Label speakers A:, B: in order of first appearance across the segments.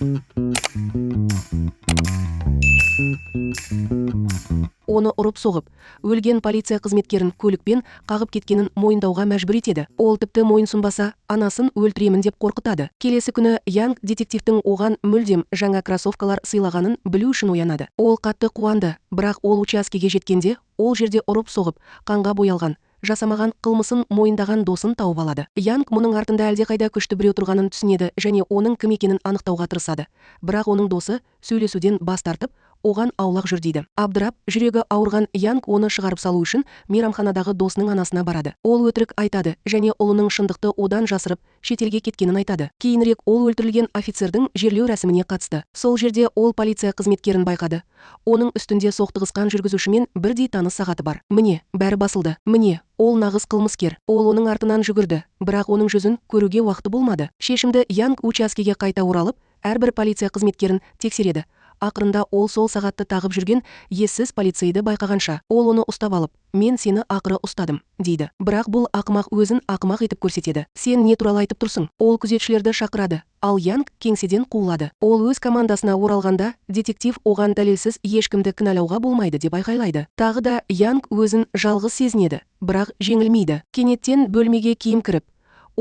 A: Оны ұрып-соғып, өлген полиция қызметкерін көлікпен қағып кеткенін мойындауға мәжбүр етеді. Ол тіпті мойынсұнбаса, анасын өлтіремін деп қорқытады. Келесі күні Янг детективтің оған мүлдем жаңа кроссовкалар сыйлағанын білу үшін оянады. Ол қатты қуанды, бірақ ол учаскеге жеткенде, ол жерде ұрып-соғып, қанға боялған, жасамаған қылмысын мойындаған досын тауып алады. Янг мұның артында әлдеқайда күшті біреу тұрғанын түсінеді және оның кім екенін анықтауға тырысады. Бірақ оның досы сөйлесуден бас тартып, оған аулақ жүр дейді. Абдырап, жүрегі ауырған Янг оны шығарып салу үшін мейрамханадағы досының анасына барады. Ол өтірік айтады және ұлының шындықты одан жасырып, шетелге кеткенін айтады. Кейінірек ол өлтірілген офицердің жерлеу рәсіміне қатысты. Сол жерде ол полиция қызметкерін байқады. Оның үстінде соқтығысқан жүргізушімен бірдей таныс сағаты бар. Міне, бәрі басылды. Міне, ол нағыз қылмыскер. Ол оның артынан жүгірді, бірақ оның жүзін көруге уақыты болмады. Шешімді Янг учаскеге қайта оралып, әрбір полиция қызметкерін тексереді. Ақырында ол сол сағатты тағып жүрген ессіз полицейді байқағанша, ол оны ұстап алып, мен сені ақыры ұстадым, дейді. Бірақ бұл ақымақ өзін ақымақ етіп көрсетеді. Сен не туралы айтып тұрсың? Ол күзетшілерді шақырады, ал Янг кеңседен қуылады. Ол өз командасына оралғанда, детектив оған дәлелсіз ешкімді кінәлауға болмайды деп айқайлайды. Тағы да Янг өзін жалғыз сезінеді, бірақ жеңілмейді. Кенеттен бөлмеге киім кіріп,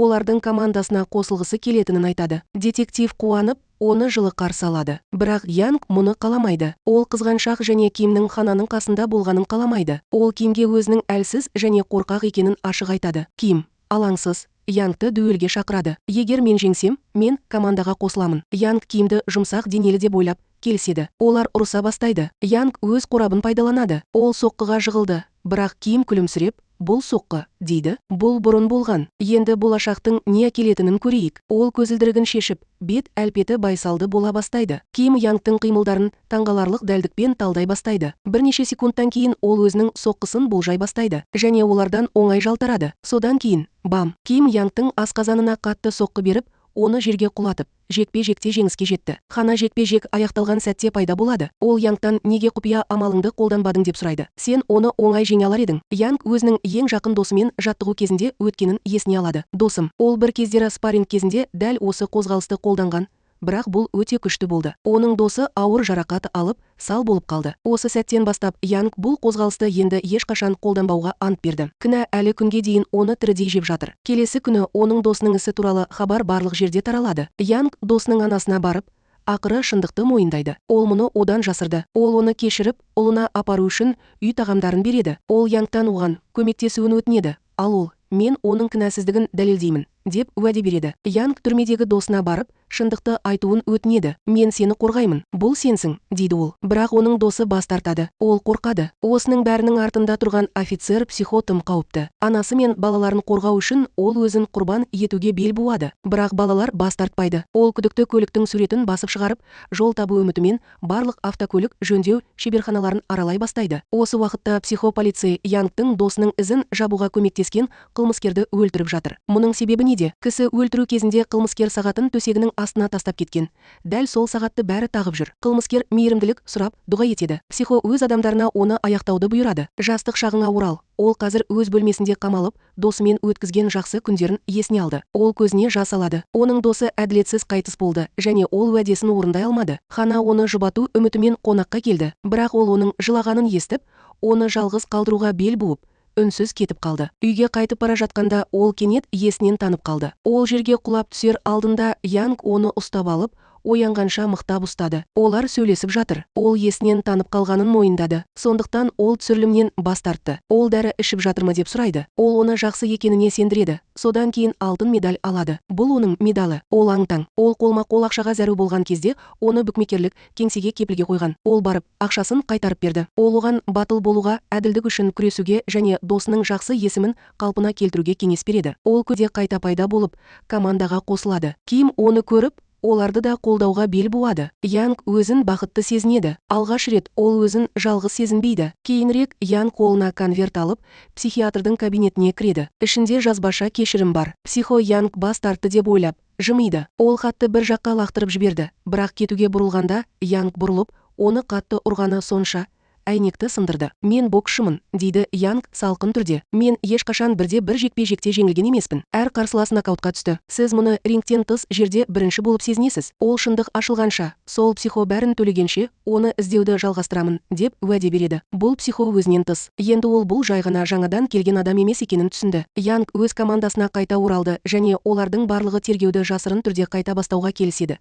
A: олардың командасына қосылғысы келетінін айтады. Детектив қуанып, оны жылы қарсы алады. Бірақ Янг мұны қаламайды. Ол қызғаншақ және Кимнің хананың қасында болғанын қаламайды. Ол Кимге өзінің әлсіз және қорқақ екенін ашық айтады. Ким, алаңсыз, Янгты дуэльге шақырады. Егер мен жеңсем, мен командаға қосыламын. Янг Кимді жұмсақ денелі деп ойлап келіседі. Олар ұрыса бастайды. Янг өз қорабын пайдаланады. Ол соққыға жығылды, бірақ Ким күлімсіреп, бұл соққы, дейді. Бұл бұрын болған. Енді болашақтың не әкелетінін көрейік. Ол көзілдірігін шешіп, бет әлпеті байсалды бола бастайды. Ким Янгтың қимылдарын таңғаларлық дәлдікпен талдай бастайды. Бірнеше секундтан кейін ол өзінің соққысын болжай бастайды және олардан оңай жалтарады. Содан кейін, бам, Ким Янгтың асқазанына қатты соққы беріп, оны жерге құлатып, жекпе-жекте жеңіске жетті. Хана жекпе-жек аяқталған сәтте пайда болады. Ол Янгтан неге құпия амалыңды қолданбадың деп сұрайды. Сен оны оңай жеңе алар едің. Янг өзінің ең жақын досымен жаттығу кезінде өткенін есіне алады. Досым, ол бір кездері спарринг кезінде дәл осы қозғалысты қолданған. Бірақ бұл өте күшті болды. Оның досы ауыр жарақат алып, сал болып қалды. Осы сәттен бастап Янг бұл қозғалысты енді ешқашан қолданбауға ант берді. Кінә әлі күнге дейін оны тірідей жеп жатыр. Келесі күні оның досының ісі туралы хабар барлық жерде таралады. Янг досының анасына барып, ақыры шындықты мойындайды. Ол мұны одан жасырды. Ол оны кешіріп, ұлына апару үшін үй тағамдарын береді. Ол Янгтан оған көмектесуін өтінеді. Ал ол, мен оның кінәсіздігін дәлелдеймін, деп уәде береді. Янг түрмедегі досына барып, шындықты айтуын өтінеді. Мен сені қорғаймын, бұл сенсің, дейді ол. Бірақ оның досы бас тартады. Ол қорқады. Осының бәрінің артында тұрған офицер психо тым қауіпті. Анасы мен балаларын қорғау үшін ол өзін құрбан етуге бел буады. Бірақ балалар бас тартпайды. Ол күдікті көліктің суретін басып шығарып, жол табу үмітімен барлық автокөлік жөндеу шеберханаларын аралай бастайды. Осы уақытта психо полицей Янгтың досының ізін жабуға көмектескен қылмыскерді өлтіріп жатыр. Мұның себебі неде? Кісі өлтіру кезінде қылмыскер сағатын төсегінің астына тастап кеткен. Дәл сол сағатты бәрі тағып жүр. Қылмыскер мейірімділік сұрап, дұға етеді. Психо өз адамдарына оны аяқтауды бұйырады. Жастық шағыңа орал. Ол қазір өз бөлмесінде қамалып, досымен өткізген жақсы күндерін есіне алды. Ол көзіне жас алады. Оның досы әділетсіз қайтыс болды және ол уәдесін орындай алмады. Хана оны жұбату үмітімен қонаққа келді. Бірақ ол оның жылағанын естіп, оны жалғыз қалдыруға бел буып, үнсіз кетіп қалды. Үйге қайтып бара жатқанда ол кенет есінен танып қалды. Ол жерге құлап түсер алдында Янг оны ұстап алып, оянғанша мықтап ұстады. Олар сөйлесіп жатыр. Ол есінен танып қалғанын мойындады. Сондықтан ол түсірілімнен бас тартты. Ол дәрі ішіп жатырмы деп сұрайды. Ол оны жақсы екеніне сендіреді. Содан кейін алтын медаль алады. Бұл оның медалы. Ол аң-таң. Ол қолма-қол ақшаға зәру болған кезде оны бүкмекерлік кеңсеге кепілге қойған. Ол барып, ақшасын қайтарып берді. Ол оған батыл болуға, әділдік үшін күресуге және досының жақсы есімін қалпына келтіруге кеңес береді. Ол көде қайта пайда болып, командаға қосылады. Ким оны көріп, оларды да қолдауға бел буады. Янг өзін бақытты сезінеді. Алғаш рет ол өзін жалғыз сезінбейді. Кейінірек Янг қолына конверт алып, психиатрдың кабинетіне кіреді. Ішінде жазбаша кешірім бар. Психо Янг бас тартты деп ойлап, жымиды. Ол хатты бір жаққа лақтырып жіберді. Бірақ кетуге бұрылғанда Янг бұрылып, оны қатты ұрғаны сонша әйнекті сындырды. Мен боксшымын, дейді Янг салқын түрде. Мен ешқашан бірде-бір жекпе-жекте жеңілген емеспін. Әр қарсылас нокаутқа түсті. Сіз мұны рингтен тыс жерде бірінші болып сезінесіз. Ол шындық ашылғанша, сол психо бәрін төлегенше, оны іздеуді жалғастырамын, деп уәде береді. Бұл психо өзінен тыс. Енді ол бұл жай ғана жаңадан келген адам емес екенін түсінді. Янг өз командасына қайта оралды және олардың барлығы тергеуді жасырын түрде қайта бастауға келіседі.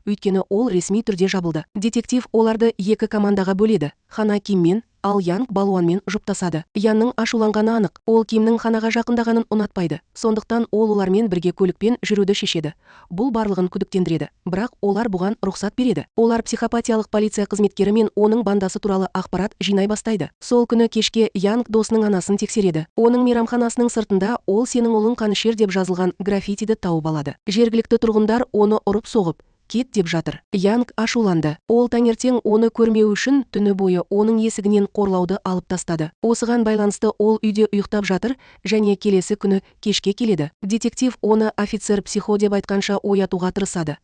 A: Өйткені ол ресми түрде жабылды. Детектив оларды екі командаға бөледі. Хана Киммен, ал Янг балуанмен жұптасады. Янның ашуланғаны анық. Ол Кимнің Ханаға жақындағанын ұнатпайды. Сондықтан ол олармен бірге көлікпен жүруді шешеді. Бұл барлығын күдіктендіреді. Бірақ олар бұған рұқсат береді. Олар психопатиялық полиция қызметкері мен оның бандасы туралы ақпарат жинай бастайды. Сол күні кешке Янг досының анасын тексереді. Оның мейрамханасының сыртында ол сенің ұлың қанішер деп жазылған граффитиді тауып алады. Жергілікті тұрғындар оны ұрып-соғып кет деп жатыр. Янг ашуланды. Ол таңертең оны көрмеу үшін түні бойы оның есігінен қорлауды алып тастады. Осыған байланысты ол үйде ұйықтап жатыр және келесі күні кешке келеді. Детектив оны офицер психо деп айтқанша оятуға тырысады.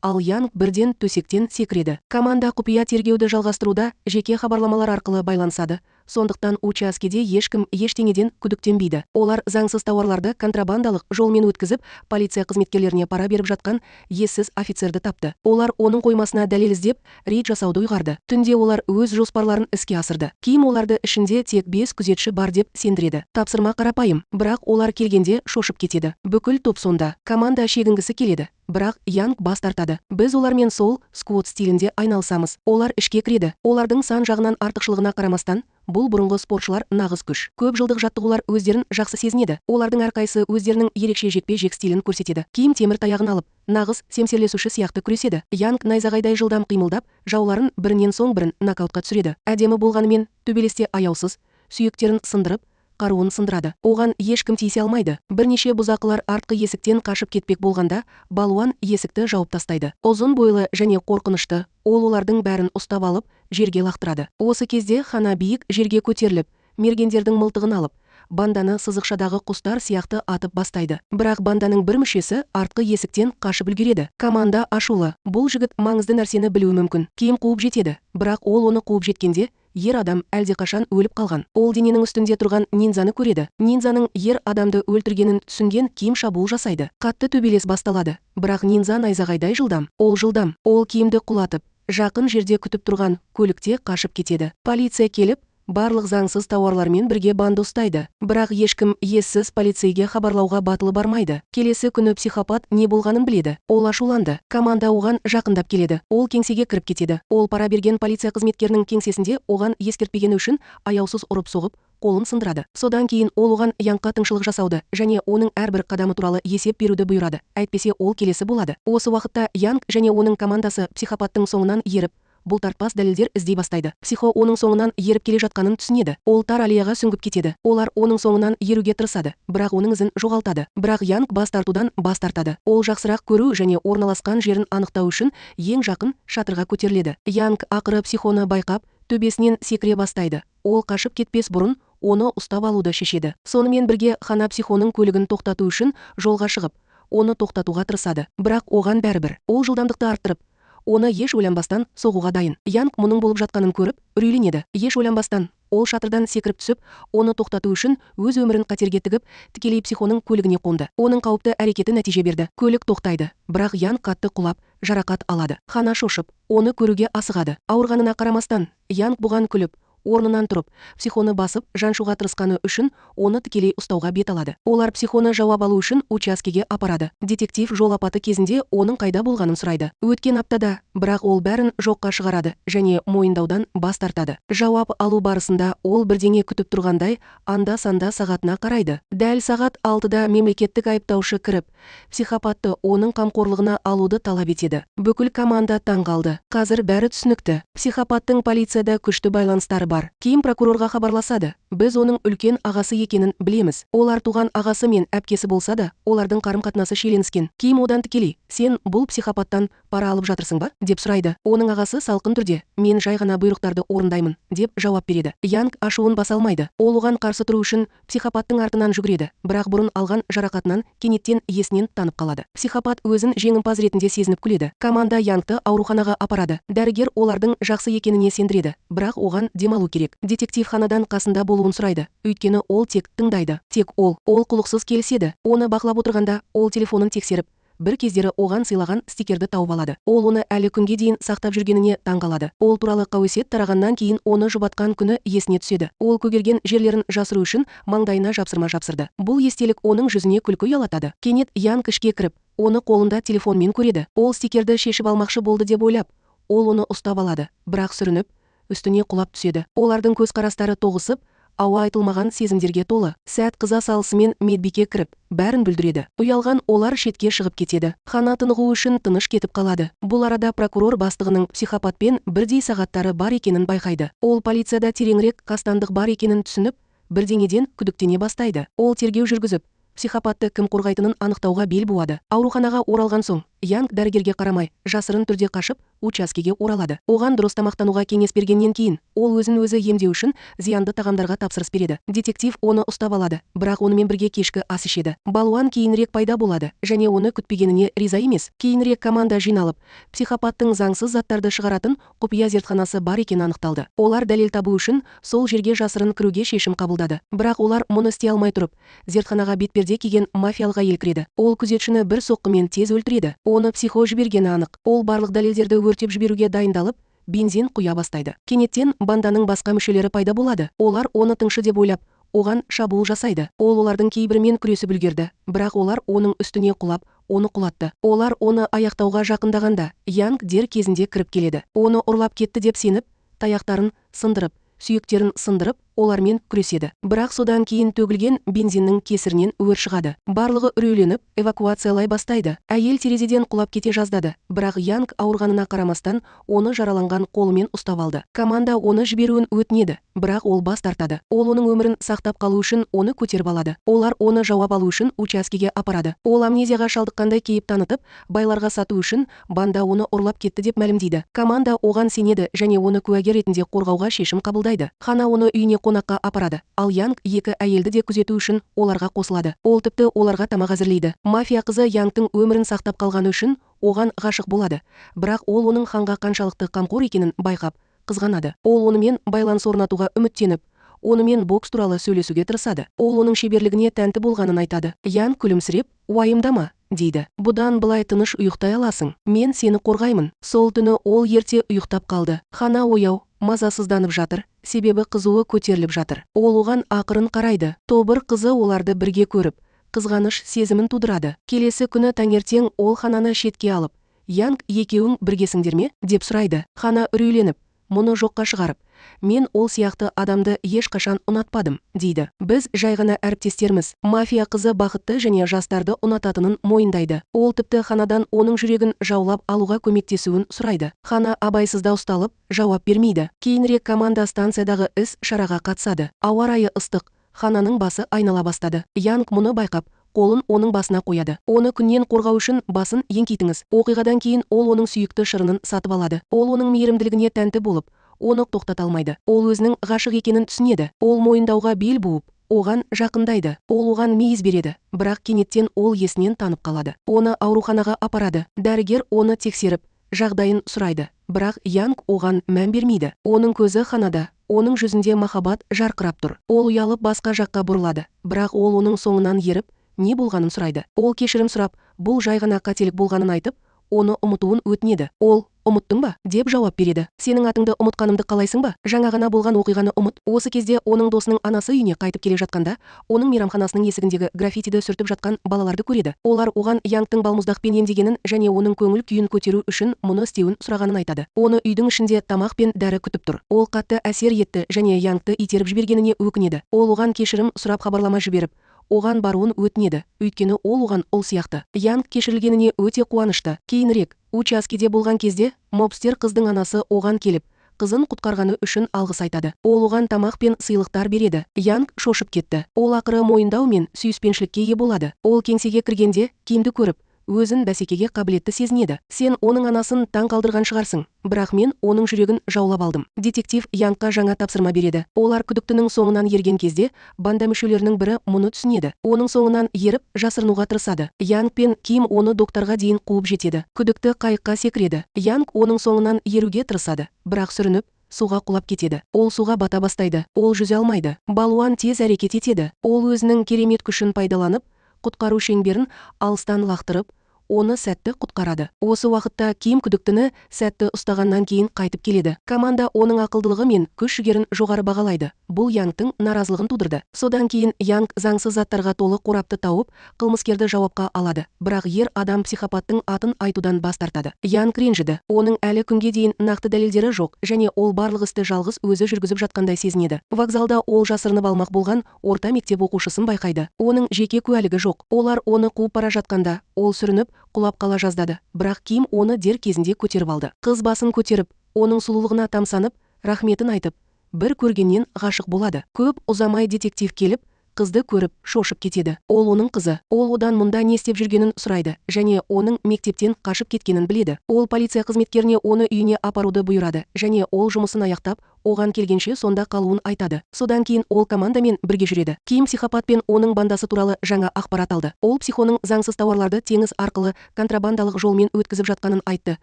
A: Ал Янг бірден төсектен секіреді. Команда құпия тергеуді жалғастыруда жеке хабарламалар арқылы байланысады. Сондықтан учаскеде ешкім ештеңеден күдіктенбейді. Олар заңсыз тауарларды контрабандалық жолмен өткізіп, полиция қызметкерлеріне пара беріп жатқан ессіз офицерді тапты. Олар оның қоймасына дәлел іздеп, рейд жасауды ұйғарды. Түнде олар өз жоспарларын іске асырды. Ким оларды ішінде тек 5 күзетші бар деп сендіреді. Тапсырма қарапайым, бірақ олар келгенде шошып кетеді. Бүкіл топ сонда. Команда шегінгісі келеді. Бірақ Янг бас тартады. Біз олармен сол сквот стилінде айналысамыз. Олар ішке кіреді. Олардың сан жағынан артықшылығына қарамастан, бұл бұрынғы спортшылар нағыз күш. Көп жылдық жаттығулар өздерін жақсы сезінеді. Олардың әрқайсысы өздерінің ерекше жекпе-жек стилін көрсетеді. Ким темір таяғын алып, нағыз семсерлесуші сияқты күреседі. Янг найзағайдай жылдам қимылдап, жауларын бірінен соң бірін нокаутқа түсіреді. Әдемі болғанымен, төбелесте аяусыз, сүйектерін сындырып, қаруын сындырады. Оған ешкім тиісе алмайды. Бірнеше бұзақылар артқы есіктен қашып кетпек болғанда, балуан есікті жауып тастайды. Ұзын бойлы және қорқынышты, ол олардың бәрін ұстап алып, жерге лақтырады. Осы кезде Хана биік жерге көтеріліп, мергендердің мылтығын алып, банданы сызықшадағы құстар сияқты атып бастайды. Бірақ банданың бір мүшесі артқы есіктен қашып үлгереді. Команда ашулы. Бұл жігіт маңызды нәрсені білуі мүмкін. Ким қуып жетеді. Бірақ ол оны қуып жеткенде, ер адам әлдеқашан өліп қалған. Ол дененің үстінде тұрған нинзаны көреді. Нинзаның ер адамды өлтіргенін түсінген Ким шабуыл жасайды. Қатты төбелес басталады. Бірақ нинза найзағайдай жылдам. Ол Кимді құлатып, жақын жерде күтіп тұрған көлікте қашып кетеді. Полиция келіп, барлық заңсыз тауарлармен бірге банды ұстайды. Бірақ ешкім ессіз полицейге хабарлауға батылы бармайды. Келесі күні психопат не болғанын біледі. Ол ашуланды. Команда оған жақындап келеді. Ол кеңсеге кіріп кетеді. Ол пара берген полиция қызметкерінің кеңсесінде оған ескертпегені үшін аяусыз ұрып-соғып, қолын сындырады. Содан кейін ол оған Янгқа тыңшылық жасауды және оның әрбір қадамы туралы есеп беруді бұйырады. Әйтпесе ол келесі болады. Осы уақытта Янг және оның командасы психопаттың соңынан еріп, бұлтартпас дәлелдер іздей бастайды. Психо оның соңынан еріп келе жатқанын түсінеді. Ол тар аллеяға сүңгіп кетеді. Олар оның соңынан еруге тырысады, бірақ оның ізін жоғалтады. Бірақ Янг бас тартудан бас тартады. Ол жақсырақ көру және орналасқан жерін анықтау үшін ең жақын шатырға көтеріледі. Янг ақыры психоны байқап, төбесінен секіре бастайды. Ол қашып кетпес бұрын оны ұстап алуды шешеді. Сонымен бірге Хана психоның көлігін тоқтату үшін жолға шығып, оны тоқтатуға тырысады. Бірақ оған бәрібір. Ол жылдамдықты арттырып, оны еш ойланбастан соғуға дайын. Янг мұның болып жатқанын көріп, үрейленеді. Еш ойланбастан ол шатырдан секіріп түсіп, оны тоқтату үшін өз өмірін қатерге тігіп, тікелей психоның көлігіне қонды. Оның қауіпті әрекеті нәтиже берді. Көлік тоқтайды, бірақ Янг қатты құлап, жарақат алады. Хана шошып, оны көруге асығады. Ауырғанына қарамастан, Янг бұған күліп, орнынан тұрып, психоны басып, жаншуға тырысқаны үшін оны тікелей ұстауға бет алады. Олар психоны жауап алу үшін учаскеге апарады. Детектив жол апаты кезінде оның қайда болғанын сұрайды. Өткен аптада, бірақ ол бәрін жоққа шығарады және мойындаудан бас тартады. Жауап алу барысында ол бірдеңе күтіп тұрғандай, анда-санда сағатына қарайды. Дәл сағат 6-да мемлекеттік айыптаушы кіріп, психопатты оның қамқорлығына алуды талап етеді. Бүкіл команда таң қалды. Қазір бәрі түсінікті. Психопаттың полицияда күшті байланыстары бар. Ким прокурорға хабарласады. Біз оның үлкен ағасы екенін білеміз. Олар туған ағасы мен әпкесі болса да, олардың қарым-қатынасы шиеленіскен. Ким одан тікелей: сен бұл психопаттан пара алып жатырсың ба деп сұрайды. Оның ағасы салқын түрде мен жай ғана бұйрықтарды орындаймын деп жауап береді. Янг ашуын баса алмайды. Ол оған қарсы тұру үшін психопаттың артынан жүгіреді, бірақ бұрын алған жарақатынан кенеттен есінен танып қалады. Психопат өзін жеңімпаз ретінде сезініп күледі. Команда Янгты ауруханаға апарады. Дәрігер олардың жақсы екеніне сендіреді, бірақ оған демалу керек. Детектив ханадан қасында болуын сұрайды, өйткені ол тек тыңдайды. Тек ол құлықсыз келіседі. Оны бақылап отырғанда ол телефонын тексеріп, бір кездері оған сыйлаған стикерді тауып алады. Ол оны әлі күнге дейін сақтап жүргеніне таңғалады. Ол туралы қауесет тарағаннан кейін оны жұбатқан күні есіне түседі. Ол көгерген жерлерін жасыру үшін маңдайына жапсырма жапсырды. Бұл естелік оның жүзіне күлкі ұялатады. Кенет Янг ішке кіріп, оны қолында телефонмен көреді. Ол стикерді шешіп алмақшы болды деп ойлап, ол оны ұстап алады, бірақ сүрініп, үстіне құлап түседі. Олардың көзқарастары тоғысып, ауа айтылмаған сезімдерге толы. Сәт қыза салысымен медбике кіріп, бәрін бүлдіреді. Ұялған олар шетке шығып кетеді. Хана тынығу үшін тыныш кетіп қалады. Бұл арада прокурор бастығының психопатпен бірдей сағаттары бар екенін байқайды. Ол полицияда тереңірек қастандық бар екенін түсініп, бірдеңеден күдіктене бастайды. Ол тергеу жүргізіп, психопатты кім қорғайтынын анықтауға бел буады. Ауруханаға оралған соң, Янг дәрігерге қарамай, жасырын түрде қашып, учаскеге оралады. Оған дұрыс тамақтануға кеңес бергеннен кейін, ол өзін өзі емдеу үшін зиянды тағамдарға тапсырыс береді. Детектив оны ұстап алады, бірақ онымен бірге кешкі ас ішеді. Балуан кейінірек пайда болады, және оны күтпегеніне риза емес. Кейінірек команда жиналып, психопаттың заңсыз заттарды шығаратын құпия зертханасы бар екені анықталды. Олар дәлел табу үшін сол жерге жасырын кіруге шешім қабылдады. Бірақ олар мұны істей алмай тұрып, зертханаға бетперде киген мафиялға елкіреді. Ол күзетшіні бір соққымен тез өлтіреді. Оны психо жібергені анық. Ол барлық дәлелдерді өртеп жіберуге дайындалып, бензин құя бастайды. Кенеттен банданың басқа мүшелері пайда болады. Олар оны тыңшы деп ойлап, оған шабуыл жасайды. Ол олардың кейбірімен күресіп үлгерді, бірақ олар оның үстіне құлап, оны құлатты. Олар оны аяқтауға жақындағанда, Янг дер кезінде кіріп келеді. Оны ұрлап кетті деп сеніп, таяқтарын сындырып, сүйектерін сындырып, олармен күреседі. Бірақ содан кейін төгілген бензиннің кесірінен өр шығады. Барлығы үрейленіп, эвакуациялай бастайды. Әйел терезеден құлап кете жаздады, бірақ Янг ауырғанына қарамастан оны жараланған қолымен ұстап алды. Команда оны жіберуін өтінеді, бірақ ол бас тартады. Ол оның өмірін сақтап қалу үшін оны көтеріп алады. Олар оны жауап алу үшін учаскеге апарады. Ол амнезияға шалдыққандай кейіп танытып, байларға сату үшін банда оны ұрлап кетті деп мәлімдейді. Команда оған сенеді және оны куәгер ретінде қорғауға шешім қабылдайды. Хана оны үйіне қонаққа апарады, ал Янг екі әйелді де күзету үшін оларға қосылады. Ол тіпті оларға тамақ әзірлейді. Мафия қызы Янгтың өмірін сақтап қалғаны үшін оған ғашық болады, бірақ ол оның ханға қаншалықты қамқор екенін байқап, қызғанады. Ол онымен байланыс орнатуға үміттеніп, онымен бокс туралы сөйлесуге тырысады. Ол оның шеберлігіне тәнті болғанын айтады. Янг күлімсіреп, уайымдама, дейді. Бұдан былай тыныш ұйықтай аласың. Мен сені қорғаймын. Сол түні ол ерте ұйықтап қалды. Хана ояу, мазасызданып жатыр, себебі қызуы көтеріліп жатыр. Ол оған ақырын қарайды. Тобыр қызы оларды бірге көріп, қызғаныш сезімін тудырады. Келесі күні таңертең ол Хананы шетке алып, Янг екеуің біргесіңдер ме деп сұрайды. Хана үрейленіп, мұны жоққа шығарып, мен ол сияқты адамды ешқашан ұнатпадым, дейді. Біз жай ғана әріптестерміз. Мафия қызы бақытты және жастарды ұнататынын мойындайды. Ол тіпті Ханадан оның жүрегін жаулап алуға көмектесуін сұрайды. Хана абайсызда ұсталып, жауап бермейді. Кейінірек команда станциядағы іс шараға қатысады. Ауа райы ыстық, Хананың басы айнала бастады. Янг мұны байқап, қолын оның басына қояды. Оны күннен қорғау үшін басын еңкейтіңіз. Оқиғадан кейін ол оның сүйікті шырынын сатып алады. Ол оның мейірімділігіне тәнті болып, оны тоқтата алмайды. Ол өзінің ғашық екенін түсінеді. Ол мойындауға бел буып, оған жақындайды. Ол оған мейіз береді, бірақ кенеттен ол есінен танып қалады. Оны ауруханаға апарады. Дәрігер оны тексеріп, жағдайын сұрайды, бірақ Янг оған мән бермейді. Оның көзі Ханада, оның жүзінде махаббат жарқырап тұр. Ол ұялып басқа жаққа бұрылады, бірақ ол оның соңынан еріп, не болғанын сұрайды. Ол кешірім сұрап, бұл жай ғана қателік болғанын айтып, оны ұмытуын өтінеді. Ол, ұмыттың ба деп жауап береді. Сенің атыңды ұмытқанымды қалайсың ба? Жаңа ғана болған оқиғаны ұмыт. Осы кезде оның досының анасы үйіне қайтып келе жатқанда, оның мейрамханасының есігіндегі граффитиді сүртіп жатқан балаларды көреді. Олар оған Янгтың балмұздақпен емдегенін және оның көңіл күйін көтеру үшін мұны істеуін сұрағанын айтады. Оны үйдің ішінде тамақ пен дәрі күтіп тұр. Ол қатты әсер етті және Янгты итеріп жібергеніне өкінеді. Ол оған кешірім сұрап хабарлама жіберіп, оған баруын өтінеді, өйткені ол оған ұл сияқты. Янг кешірілгеніне өте қуанышты. Кейінірек, учаскеде болған кезде, мобстер қыздың анасы оған келіп, қызын құтқарғаны үшін алғыс айтады. Ол оған тамақ пен сыйлықтар береді. Янг шошып кетті. Ол ақыры мойындау мен сүйіспеншілікке ие болады. Ол кеңсеге кіргенде, кимді көріп, өзін бәсекеге қабілетті сезінеді. Сен оның анасын таң қалдырған шығарсың, бірақ мен оның жүрегін жаулап алдым. Детектив Янгқа жаңа тапсырма береді. Олар күдіктінің соңынан ерген кезде банда мүшелерінің бірі мұны түсінеді. Оның соңынан еріп жасырынуға тырысады. Янг пен Ким оны докторға дейін қуып жетеді. Күдікті қайыққа секіреді. Янг оның соңынан еруге тырысады, бірақ сүрініп суға құлап кетеді. Ол суға бата бастайды. Ол жүзе алмайды. Балуан тез әрекет етеді. Ол өзінің керемет күшін пайдаланып, құтқару шеңберін алыстан лақтырып, оны сәтті құтқарады. Осы уақытта Ким күдіктіні сәтті ұстағаннан кейін қайтып келеді. Команда оның ақылдылығы мен күш-жігерін жоғары бағалайды. Бұл Янгтың наразылығын тудырды. Содан кейін Янг заңсыз заттарға толы қорапты тауып, қылмыскерді жауапқа алады. Бірақ ер адам психопаттың атын айтудан бас тартады. Янг ренжіді. Оның әлі күнге дейін нақты дәлелдері жоқ, және ол барлық істі жалғыз өзі жүргізіп жатқандай сезінеді. Вокзалда ол жасырынып алмақ болған орта мектеп оқушысын байқайды. Оның жеке куәлігі жоқ. Олар оны қуып бара жатқанда, ол сүрініп құлап қала жаздады. Бірақ Ким оны дер кезінде көтеріп алды. Қыз басын көтеріп, оның сұлулығына тамсанып, рахметін айтып, бір көргеннен ғашық болады. Көп ұзамай детектив келіп, қызды көріп шошып кетеді. Ол оның қызы. Ол одан мұнда не істеп жүргенін сұрайды, және оның мектептен қашып кеткенін біледі. Ол полиция қызметкеріне оны үйіне апаруды бұйырады, және ол жұмысын аяқтап, оған келгенше сонда қалуын айтады. Содан кейін ол командамен бірге жүреді. Ким психопат пен оның бандасы туралы жаңа ақпарат алды. Ол психоның заңсыз тауарларды теңіз арқылы контрабандалық жолмен өткізіп жатқанын айтты.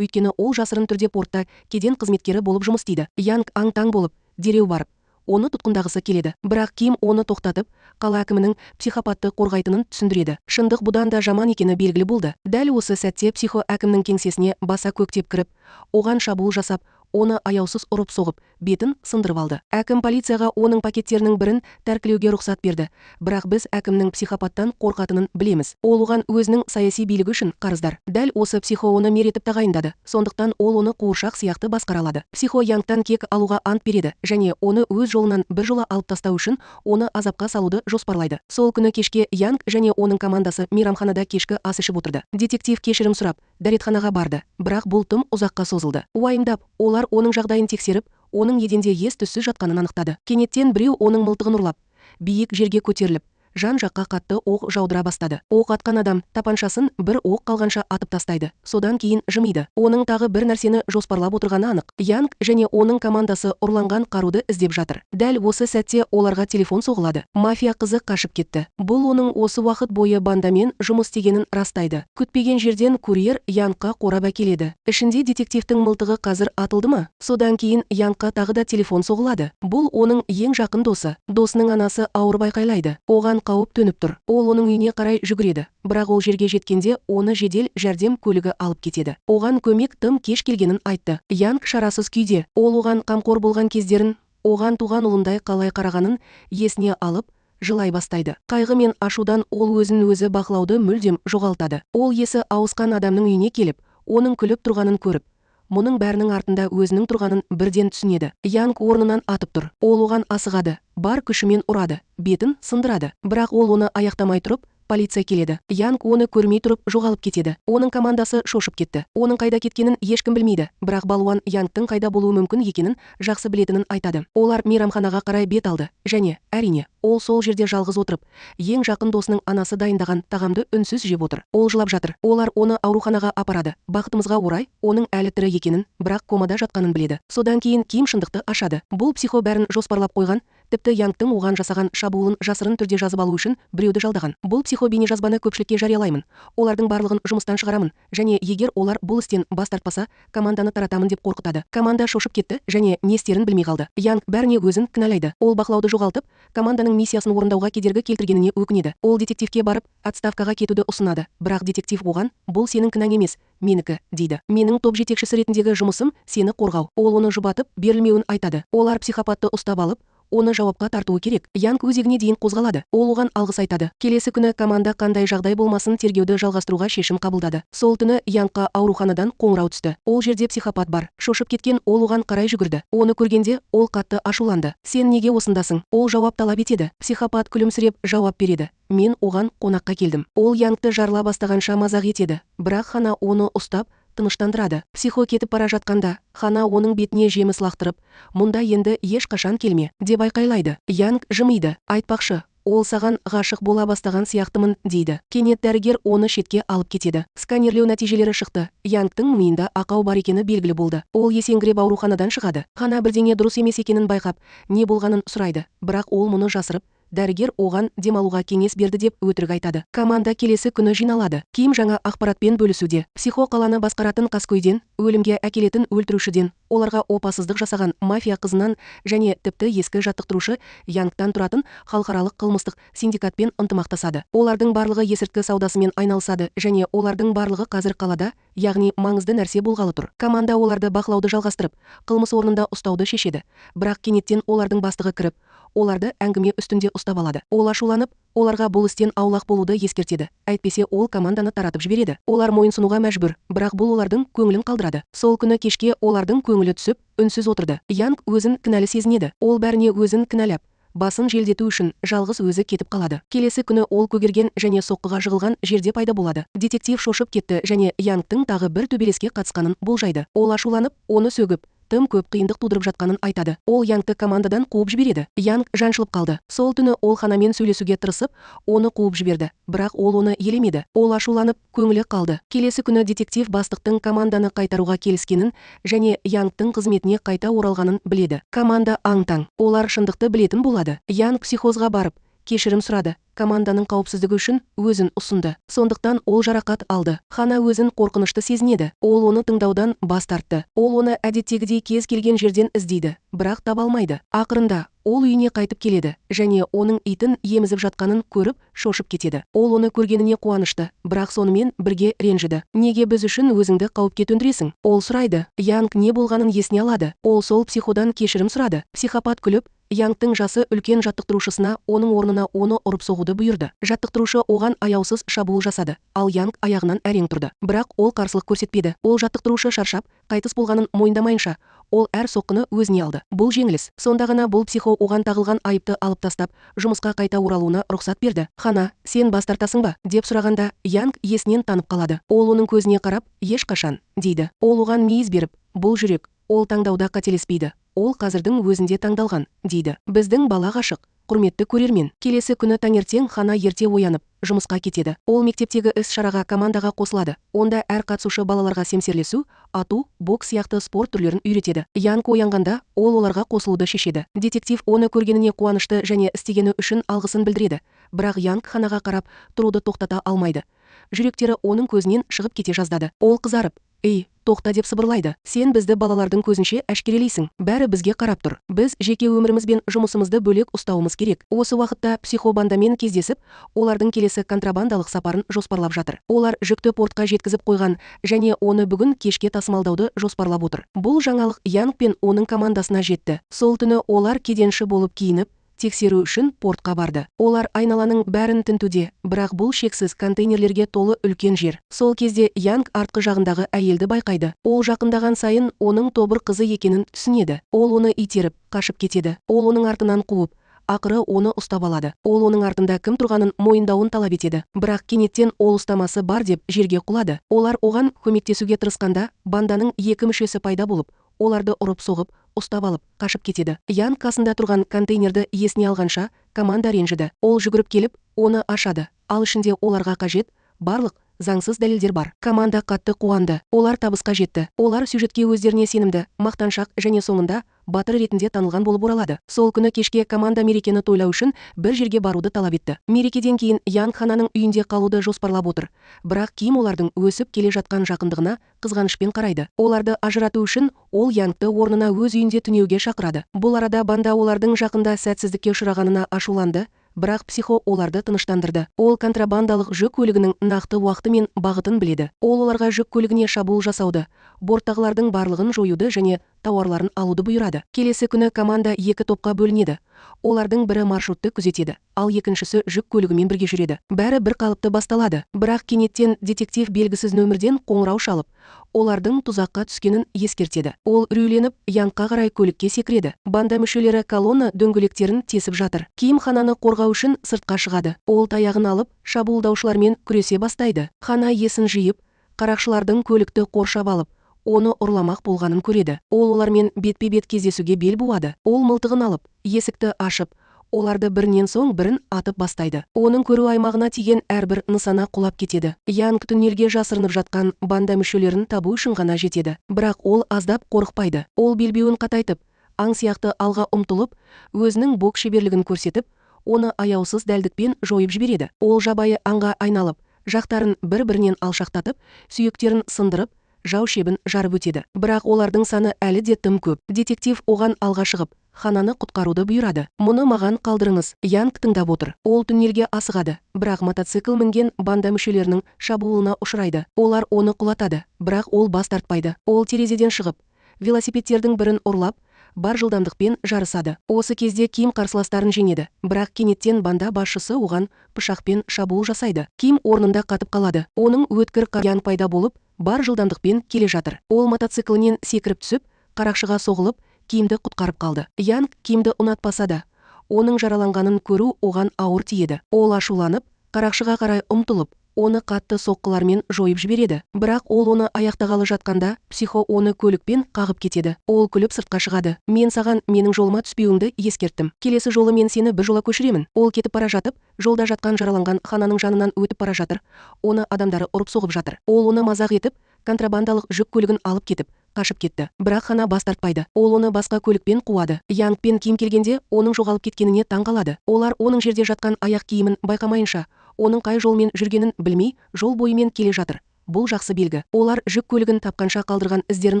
A: Өйткені ол жасырын түрде портта кеден қызметкері болып жұмыс істейді. Янг аң-таң болып, дереу барып, оны тұтқындағысы келеді. Бірақ Ким оны тоқтатып, қала әкімінің психопатты қорғайтынын түсіндіреді. Шындық бұдан да жаман екені белгілі болды. Дәл осы сәтте психо әкімнің кеңсесіне баса көктеп кіріп, оған шабуыл жасап, оны аяусыз ұрып соғып, бетін сындырып алды. Әкім полицияға оның пакеттерінің бірін тәркілеуге рұқсат берді. Бірақ біз әкімнің психопаттан қорқатынын білеміз. Ол оған өзінің саяси билігі үшін қарыздар. Дәл осы психо оны меретіп тағайындады. Сондықтан ол оны қуыршақ сияқты басқара алады. Психо Янгтан кек алуға ант береді, және оны өз жолынан біржола алып тастау үшін оны азапқа салуды жоспарлайды. Сол күні кешке Янг және оның командасы мейрамханада кешкі ас ішіп отырды. Детектив кешірім сұрап, дәретханаға барды, бірақ бұл тым ұзаққа созылды. Уайымдап, олар оның жағдайын тексеріп, оның еденде ес-түссіз жатқанын анықтады. Кенеттен біреу оның мылтығын ұрлап, биік жерге көтеріліп, жан-жаққа қатты оқ жаудыра бастады. Оқ атқан адам тапаншасын бір оқ қалғанша атып тастайды. Содан кейін жымиды. Оның тағы бір нәрсені жоспарлап отырғаны анық. Янг және оның командасы ұрланған қаруды іздеп жатыр. Дәл осы сәтте оларға телефон соғылады. Мафия қызы қашып кетті. Бұл оның осы уақыт бойы бандамен жұмыс істегенін растайды. Күтпеген жерден курьер Янгқа қорап әкеледі. Ішінде детективтің мылтығы қазір атылды ма? Содан кейін Янгқа тағы да телефон соғылады. Бұл оның ең жақын досы. Досының анасы ауырып айқайлайды. Оған қауіп төніп тұр. Ол оның үйіне қарай жүгіреді. Бірақ ол жерге жеткенде оны жедел жәрдем көлігі алып кетеді. Оған көмек тым кеш келгенін айтты. Янг шарасыз күйде. Ол оған қамқор болған кездерін, оған туған ұлындай қалай қарағанын есіне алып, жылай бастайды. Қайғы мен ашудан ол өзін өзі бақылауды мүлдем жоғалтады. Ол есі ауысқан адамның үйіне келіп, оның күліп тұрғанын көріп, мұның бәрінің артында өзінің тұрғанын бірден түсінеді. Янг орнынан атып тұр. Ол оған асығады, бар күшімен ұрады, бетін сындырады. Бірақ ол оны аяқтамай тұрып, полиция келеді. Янг оны көрмей тұрып жоғалып кетеді. Оның командасы шошып кетті. Оның қайда кеткенін ешкім білмейді. Бірақ балуан Янгтың қайда болуы мүмкін екенін жақсы білетінін айтады. Олар мейрамханаға қарай бет алды. Және, әрине, ол сол жерде жалғыз отырып, ең жақын досының анасы дайындаған тағамды үнсіз жеп отыр. Ол жылап жатыр. Олар оны ауруханаға апарады. Бақытымызға орай, оның әлі тірі екенін, бірақ комада жатқанын біледі. Содан кейін Ким шындықты ашады. Бұл психо бәрін жоспарлап қойған, тіпті Янгтың оған жасаған шабуылын жасырын түрде жазып алу үшін біреуді жалдаған. Бұл психо бейнежазбаны көпшілікке жариялаймын. Олардың барлығын жұмыстан шығарамын, және егер олар бұл істен бас тартпаса, команданы таратамын деп қорқытады. Команда шошып кетті және не істерін білмей қалды. Янг бәріне өзін кінәлайды. Ол бақылауды жоғалтып, команданың миссиясын орындауға кедергі келтіргеніне өкінеді. Ол детективке барып, отставкаға кетуді ұсынады. Бірақ детектив оған, бұл сенің кінәң емес, менікі, дейді. Менің топ жетекшісі ретіндегі жұмысым сені қорғау. Ол оны жұбатып, берілмеуін айтады. Олар психопатты ұстап алып, оны жауапқа тартуы керек. Янг өзегіне дейін қозғалады. Ол оған алғыс айтады. Келесі күні команда қандай жағдай болмасын тергеуді жалғастыруға шешім қабылдады. Сол түні Янгқа ауруханадан қоңырау түсті. Ол жерде психопат бар. Шошып кеткен ол оған қарай жүгірді. Оны көргенде ол қатты ашуланды. Сен неге осындасың? Ол жауап талап етеді. Психопат күлімсіреп жауап береді. Мен оған қонаққа келдім. Ол Янгты жарыла бастағанша мазақ етеді. Бірақ Хана оны ұстап, тыныштандырады. Психо кетіп бара жатқанда, Хана оның бетіне жеміс лақтырып, мұнда енді ешқашан келме, деп айқайлайды. Янг жымиды. Айтпақшы, Ол саған ғашық бола бастаған сияқтымын, дейді. Кенет дәрігер оны шетке алып кетеді. Сканерлеу нәтижелері шықты. Янгтың миында ақау бар екені белгілі болды. Ол есеңгіреп ауруханадан шығады. Хана бірдеңе дұрыс емес екенін байқап, не болғанын сұрайды. Бірақ ол мұны жасырып, дәрігер оған демалуға кеңес берді деп өтірік айтады. Команда келесі күні жиналады. Ким жаңа ақпаратпен бөлісуде. Психо қаланы басқаратын қаскөйден, өлімге әкелетін өлтірушіден, оларға опасыздық жасаған мафия қызынан және тіпті ескі жаттықтырушы Янгтан тұратын халықаралық қылмыстық синдикатпен ынтымақтасады. Олардың барлығы есірткі саудасымен айналысады және олардың барлығы қазір қалада, яғни маңызды нәрсе болғалы тұр. Команда оларды бақылауды жалғастырып, қылмыс орнында ұстауды шешеді. Бірақ кенеттен олардың бастығы кіріп, оларды әңгіме үстінде ұстап алады. Ол ашуланып, оларға бұл істен аулақ болуды ескертеді. Әйтпесе ол команданы таратып жібереді. Олар мойынсұнуға мәжбүр, бірақ бұл олардың көңілін қалдырады. Сол күні кешке олардың көңілі түсіп, үнсіз отырды. Янг өзін кінәлі сезінеді. Ол бәріне өзін кінәлап, басын желдету үшін жалғыз өзі кетіп қалады. Келесі күні ол көгерген және соққыға жығылған жерде пайда болады. Детектив шошып кетті және Янгтың тағы бір төбелеске қатысқанын болжайды. Ол ашуланып, оны сөгіп, тым көп қиындық тудырып жатқанын айтады. Ол Янгты командадан қуып жібереді. Янг жаншылып қалды. Сол түні ол ханамен сөйлесуге тырысып, оны қуып жіберді. Бірақ ол оны елемеді. Ол ашуланып, көңілі қалды. Келесі күні детектив бастықтың команданы қайтаруға келіскенін және Янгтың қызметіне қайта оралғанын біледі. Команда аң-таң. Олар шындықты білетін болады. Янг психозға барып, кешірім сұрады. Команданың қауіпсіздігі үшін өзін ұсынды. Сондықтан ол жарақат алды. Хана өзін қорқынышты сезінеді. Ол оны тыңдаудан бас тартты. Ол оны әдеттегідей кез келген жерден іздейді, бірақ таба алмайды. Ақырында ол үйіне қайтып келеді және оның итін емізіп жатқанын көріп шошып кетеді. Ол оны көргеніне қуанышты, бірақ сонымен бірге ренжіді. Неге біз үшін өзіңді қауіпке төндіресің? Ол сұрайды. Янг не болғанын есіне алады. Ол сол психодан кешірім сұрады. Психопат күліп, Янгтың жасы үлкен жаттықтырушысына оның орнына оны ұрып соғуды бұйырды. Жаттықтырушы оған аяусыз шабуыл жасады, ал Янг аяғынан әрең тұрды. Бірақ ол қарсылық көрсетпеді. Ол жаттықтырушы шаршап, қайтыс болғанын мойындамайынша, ол әр соққыны өзіне алды. Бұл жеңіліс. Сонда ғана бұл психо оған тағылған айыпты алып тастап, жұмысқа қайта оралуына рұқсат берді. Хана, сен бас тартасың ба? Деп сұрағанда, Янг есінен танып қалады. Ол оның көзіне қарап, ешқашан, дейді. Ол оған мейіз беріп, бұл жүрек, ол таңдауда қателеспейді. Ол қазірдің өзінде таңдалған, дейді. Біздің бала ғашық. Құрметті көрермен, келесі күні таңертең Хана ерте оянып, жұмысқа кетеді. Ол мектептегі іс-шараға командаға қосылады. Онда әр қатысушы балаларға семсерлесу, ату, бокс сияқты спорт түрлерін үйретеді. Янг оянғанда, ол оларға қосылуды шешеді. Детектив оны көргеніне қуанышты және істегені үшін алғысын білдіреді. Бірақ Янг Ханаға қарап, тұруды тоқтата алмайды. Жүректері оның көзінен шығып кете жаздады. Ол қызарып, «Ей, тоқта» деп сыбырлайды. Сен бізді балалардың көзінше әшкерелейсің. Бәрі бізге қарап тұр. Біз жеке өміріміз бен жұмысымызды бөлек ұстауымыз керек. Осы уақытта психобандамен кездесіп, олардың келесі контрабандалық сапарын жоспарлап жатыр. Олар жүкті портқа жеткізіп қойған және оны бүгін кешке тасымалдауды жоспарлап отыр. Бұл жаңалық Янг пен оның командасына жетті. Сол түні олар кеденші болып киініп, тексеру үшін портқа барды. Олар айналаның бәрін тінтуде, бірақ бұл шексіз контейнерлерге толы үлкен жер. Сол кезде Янг артқы жағындағы әйелді байқайды. Ол жақындаған сайын оның тобыр қызы екенін түсінеді. Ол оны итеріп, қашып кетеді. Ол оның артынан қуып, ақыры оны ұстап алады. Ол оның артында кім тұрғанын мойындауын талап етеді. Бірақ кенеттен ол ұстамасы бар деп жерге құлады. Олар оған көмектесуге тырысқанда, банданың екі мүшесі пайда болып, оларды ұрып соғып, ұстап алып, қашып кетеді. Янг қасында тұрған контейнерді есіне алғанша, команда ренжіді. Ол жүгіріп келіп, оны ашады. Ал ішінде оларға қажет барлық заңсыз дәлелдер бар. Команда қатты қуанды. Олар табысқа жетті. Олар сюжетке өздеріне сенімді, мақтаншақ және соңында батыр ретінде танылған болып оралады. Сол күні кешке команда мерекені тойлау үшін бір жерге баруды талап етті. Мерекеден кейін Янг Хананың үйінде қалуды жоспарлап отыр. Бірақ Ким олардың өсіп келе жатқан жақындығына қызғанышпен қарайды. Оларды ажырату үшін ол Янгты орнына өз үйінде түнеуге шақырады. Бұл арада банда олардың жақында сәтсіздікке ұшырағанына ашуланды. Бірақ психо оларды тыныштандырды. Ол контрабандалық жүк көлігінің нақты уақыты мен бағытын біледі. Ол оларға жүк көлігіне шабуыл жасауды, борттағылардың барлығын жоюды және тауарларын алуды бұйырады. Келесі күні команда екі топқа бөлінеді. Олардың бірі маршрутты күзетеді, ал екіншісі жүк көлігімен бірге жүреді. Бәрі бір қалыпты басталады. Бірақ кенеттен детектив белгісіз нөмірден қоңырау шалып, олардың тұзаққа түскенін ескертеді. Ол үрейленіп, Янгқа қарай көлікке секіреді. Банда мүшелері колонна дөңгелектерін тесіп жатыр. Ким Хананы қорғау үшін сыртқа шығады. Ол таяғын алып, шабуылдаушылармен күресе бастайды. Хана есін жиып, қарақшылардың көлікті қоршап алып, оны ұрламақ болғанын көреді. Ол олармен бетпе-бет кездесуге бел буады. Ол мылтығын алып, есікті ашып, оларды бірінен соң бірін атып бастайды. Оның көру аймағына тиген әрбір нысана құлап кетеді. Янг туннельге жасырынып жатқан банда мүшелерін табу үшін ғана жетеді. Бірақ ол аздап қорықпайды. Ол белбеуін қатайтып, аң сияқты алға ұмтылып, өзінің бок шеберлігін көрсетіп, оны аяусыз дәлдікпен жойып жібереді. Ол жабайы аңға айналып, жақтарын бір-бірінен алшақтатып, сүйектерін сындырып, жау шебін жарып өтеді. Бірақ олардың саны әлі де тым көп. Детектив оған алға шығып, Хананы құтқаруды бұйырады. Мұны маған қалдырыңыз, Янг тыңдап отыр. Ол туннельге асығады, бірақ мотоцикл мінген банда мүшелерінің шабуылына ұшырайды. Олар оны құлатады, бірақ ол бас тартпайды. Ол терезеден шығып, велосипедтердің бірін ұрлап, бар жылдамдықпен жарысады. Осы кезде Ким қарсыластарын жеңеді, бірақ кенеттен банда басшысы оған пышақпен шабуыл жасайды. Ким орнында қатып қалады. Оның өткір Янг пайда болып, бар жылдамдықпен келе жатыр. Ол мотоциклінен секіріп түсіп, қарақшыға соғылып, Кимді құтқарып қалды. Янг Кимді ұнатпаса да, оның жараланғанын көру оған ауыр тиеді. Ол ашуланып, қарақшыға қарай ұмтылып, оны қатты соққылармен жойып жібереді. Бірақ ол оны аяқтағалы жатқанда, психо оны көлікпен қағып кетеді. Ол күліп сыртқа шығады. Мен саған менің жолыма түспеуіңді ескерттім. Келесі жолы мен сені біржола көшіремін. Ол кетіп бара жатып, жолда жатқан жараланған Хананың жанынан өтіп бара жатыр. Оны адамдары ұрып соғып жатыр. Ол оны мазақ етіп, контрабандалық жүк көлігін алып кетіп, қашып кетті. Бірақ Хана бас тартпайды. Ол оны басқа көлікпен қуады. Янг пен Ким келгенде, оның жоғалып кеткеніне таң қалады. Олар оның жерде жатқан аяқ киімін байқамайынша, оның қай жолмен жүргенін білмей, жол бойымен келе жатыр. Бұл жақсы белгі. Олар жүк көлігін тапқанша қалдырған іздерін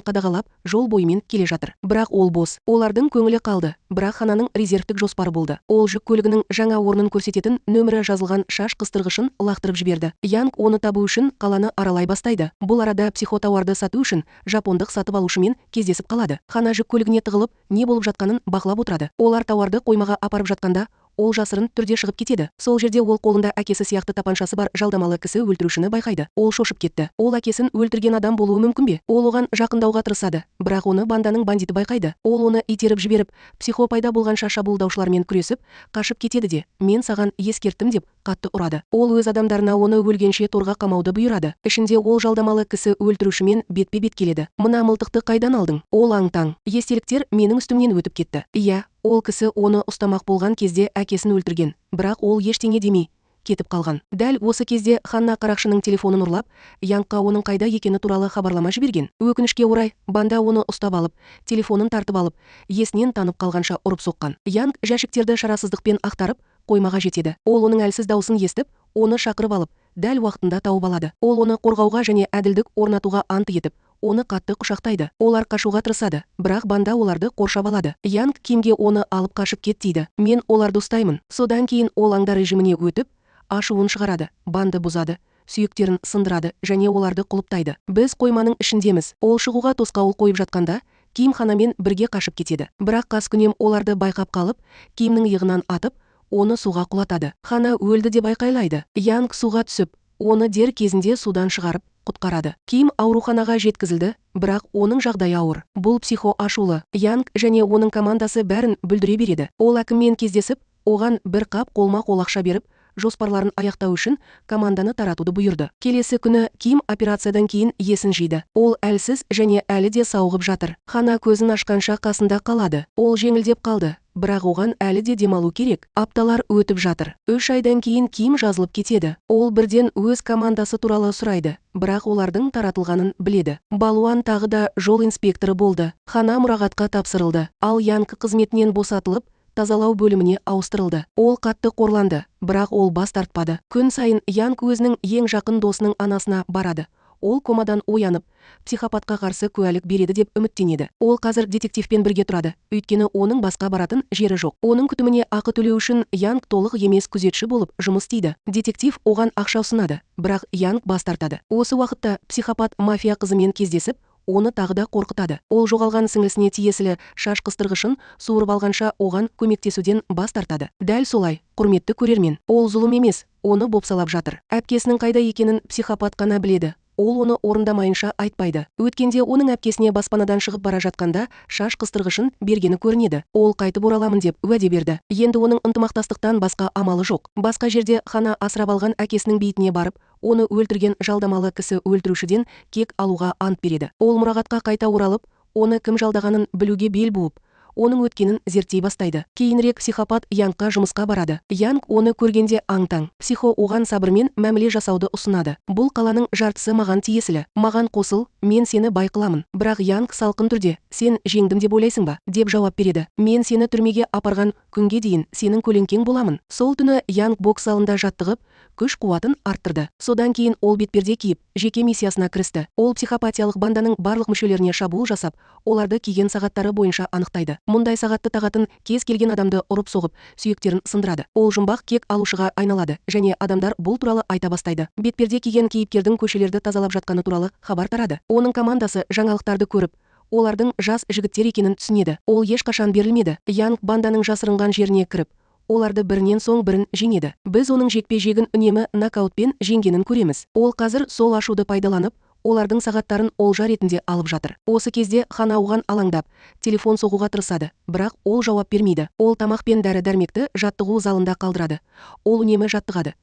A: қадағалап, жол бойымен келе жатыр. Бірақ ол бос. Олардың көңілі қалды. Бірақ Хананың резервтік жоспары болды. Ол жүк көлігінің жаңа орнын көрсететін нөмірі жазылған шаш қыстырғышын лақтырып жіберді. Янг оны табу үшін қаланы аралай бастайды. Бұл арада психотауарды сату үшін жапондық сатып алушымен кездесіп қалады. Хана жүк көлігіне тығылып, не болып жатқанын бақылап отырады. Олар тауарды қоймаға апарып жатқанда, ол жасырын түрде шығып кетеді. Сол жерде ол қолында әкесі сияқты тапаншасы бар жалдамалы кісі өлтірушіні байқайды. Ол шошып кетті. Ол әкесін өлтірген адам болуы мүмкін бе? Ол оған жақындауға тырысады, бірақ оны банданың бандиті байқайды. Ол оны итеріп жіберіп, психо пайда болғанша шабуылдаушылармен күресіп, қашып кетеді де, мен саған ескерттім деп қатты ұрады. Ол өз адамдарына оны өлгенше торға қамауды бұйырады. Ішінде ол жалдамалы кісі өлтірушімен бетпе-бет келеді. Мына мылтықты қайдан алдың? Ол аң-таң. Естеліктер менің үстімнен өтіп кетті. Иә, ол кісі оны ұстамақ болған кезде әкесін өлтірген, бірақ ол ештеңе демей кетіп қалған. Дәл осы кезде Ханна қарақшының телефонын ұрлап, Янгқа оның қайда екені туралы хабарлама жіберген. Өкінішке орай, банда оны ұстап алып, телефонын тартып алып, есінен танып қалғанша ұрып соққан. Янг жәшіктерді шарасыздықпен ақтарып, қоймаға жетеді. Ол оның әлсіз даусын естіп, оны шақырып алып, дәл уақытында тауып алады. Ол оны қорғауға және әділдік орнатуға ант етіп, оны қатты құшақтайды. Олар қашуға тырысады, бірақ банда оларды қоршап алады. Янг Кимге оны алып қашып кет дейді. Мен оларды ұстаймын. Содан кейін ол аңдар режиміне өтіп, ашуын шығарады, банды бұзады, сүйектерін сындырады және оларды құлыптайды. Біз қойманың ішіндеміз. Ол шығуға тосқауыл қойып жатқанда, Ким Ханамен бірге қашып кетеді. Бірақ қаскүнем оларды байқап қалып, Кимнің иығынан атып, оны суға құлатады. Хана өлді деп айқайлайды. Янг суға түсіп, оны дер кезінде судан шығарып құтқарады. Ким ауруханаға жеткізілді, бірақ оның жағдайы ауыр. Бұл психо ашулы. Янг және оның командасы бәрін бүлдіре береді. Ол әкіммен кездесіп, оған бір қап қолма-қол ақша беріп, жоспарларын аяқтау үшін команданы таратуды бұйырды. Келесі күні Ким операциядан кейін есін жиды. Ол әлсіз және әлі де сауығып жатыр. Хана көзін ашқанша қасында қалады. Ол жеңілдеп қалды, бірақ оған әлі де демалу керек. Апталар өтіп жатыр. 3 айдан кейін Ким жазылып кетеді. Ол бірден өз командасы туралы сұрайды, бірақ олардың таратылғанын біледі. Балуан тағы да жол инспекторы болды. Хана мұрағатқа тапсырылды. Ал Янг қызметінен босатылып, тазалау бөліміне ауыстырылды. Ол қатты қорланды, бірақ ол бас тартпады. Күн сайын Янг өзінің ең жақын досының анасына барады. Ол комадан оянып, психопатқа қарсы куәлік береді деп үміттенеді. Ол қазір детективпен бірге тұрады, өйткені оның басқа баратын жері жоқ. Оның күтіміне ақы төлеу үшін Янг толық емес күзетші болып жұмыс істейді. Детектив оған ақша ұсынады, бірақ Янг бас тартады. Осы уақытта психопат мафия қызымен кездесіп, оны тағы да қорқытады. Ол жоғалған сіңлісіне тиесілі шаш қыстырғышын суырып алғанша оған көмектесуден бас тартады. Дәл солай, құрметті көрермен, ол зұлым емес, оны бопсалап жатыр. Әпкесінің қайда екенін психопат қана біледі. Ол оны орындамайынша айтпайды. Өткенде оның әпкесіне баспанадан шығып бара жатқанда шаш қыстырғышын бергені көрінеді. Ол қайтып ораламын деп уәде берді. Енді оның ынтымақтастықтан басқа амалы жоқ. Басқа жерде Хана асырап алған әкесінің бейітіне барып, оны өлтірген жалдамалы кісі өлтірушіден кек алуға ант береді. Ол мұрағатқа қайта оралып, оны кім жалдағанын білуге бел буып, оның өткенін зерттей бастайды. Кейінірек психопат Янгқа жұмысқа барады. Янг оны көргенде аң-таң. Психо оған сабырмен мәміле жасауды ұсынады. Бұл қаланың жартысы маған тиесілі. Маған қосыл, мен сені бай қыламын. Бірақ Янг салқын түрде, сен жеңдім деп ойлайсың ба? Деп жауап береді. Мен сені түрмеге апарған күнге дейін сенің көлеңкең боламын. Сол түні Янг бокс залында жаттығып, күш-қуатын арттырды. Содан кейін ол бетперде киіп, жеке миссиясына кірісті. Ол психопатиялық банданың барлық мүшелеріне шабуыл жасап, оларды киген сағаттары бойынша анықтайды. Мұндай сағатты тағатын кез келген адамды ұрып-соғып, сүйектерін сындырады. Ол жұмбақ кек алушыға айналады және адамдар бұл туралы айта бастайды. Бетперде киген кейіпкердің көшелерді тазалап жатқаны туралы хабар тарады. Оның командасы жаңалықтарды көріп, олардың жас жігіттер екенін түсінеді. Ол ешқашан берілмеді. Янг банданың жасырынған жеріне кіріп, оларды бірінен соң бірін жеңеді. Біз оның жекпе-жегін үнемі нокаутпен жеңгенін көреміз. Ол қазір сол ашуды пайдаланып, олардың сағаттарын олжа ретінде алып жатыр. Осы кезде Хана оған алаңдап, телефон соғуға тырысады, бірақ ол жауап бермейді. Ол тамақ пен дәрі-дәрмекті жаттығу залында қалдырады. Ол үнемі жаттығады.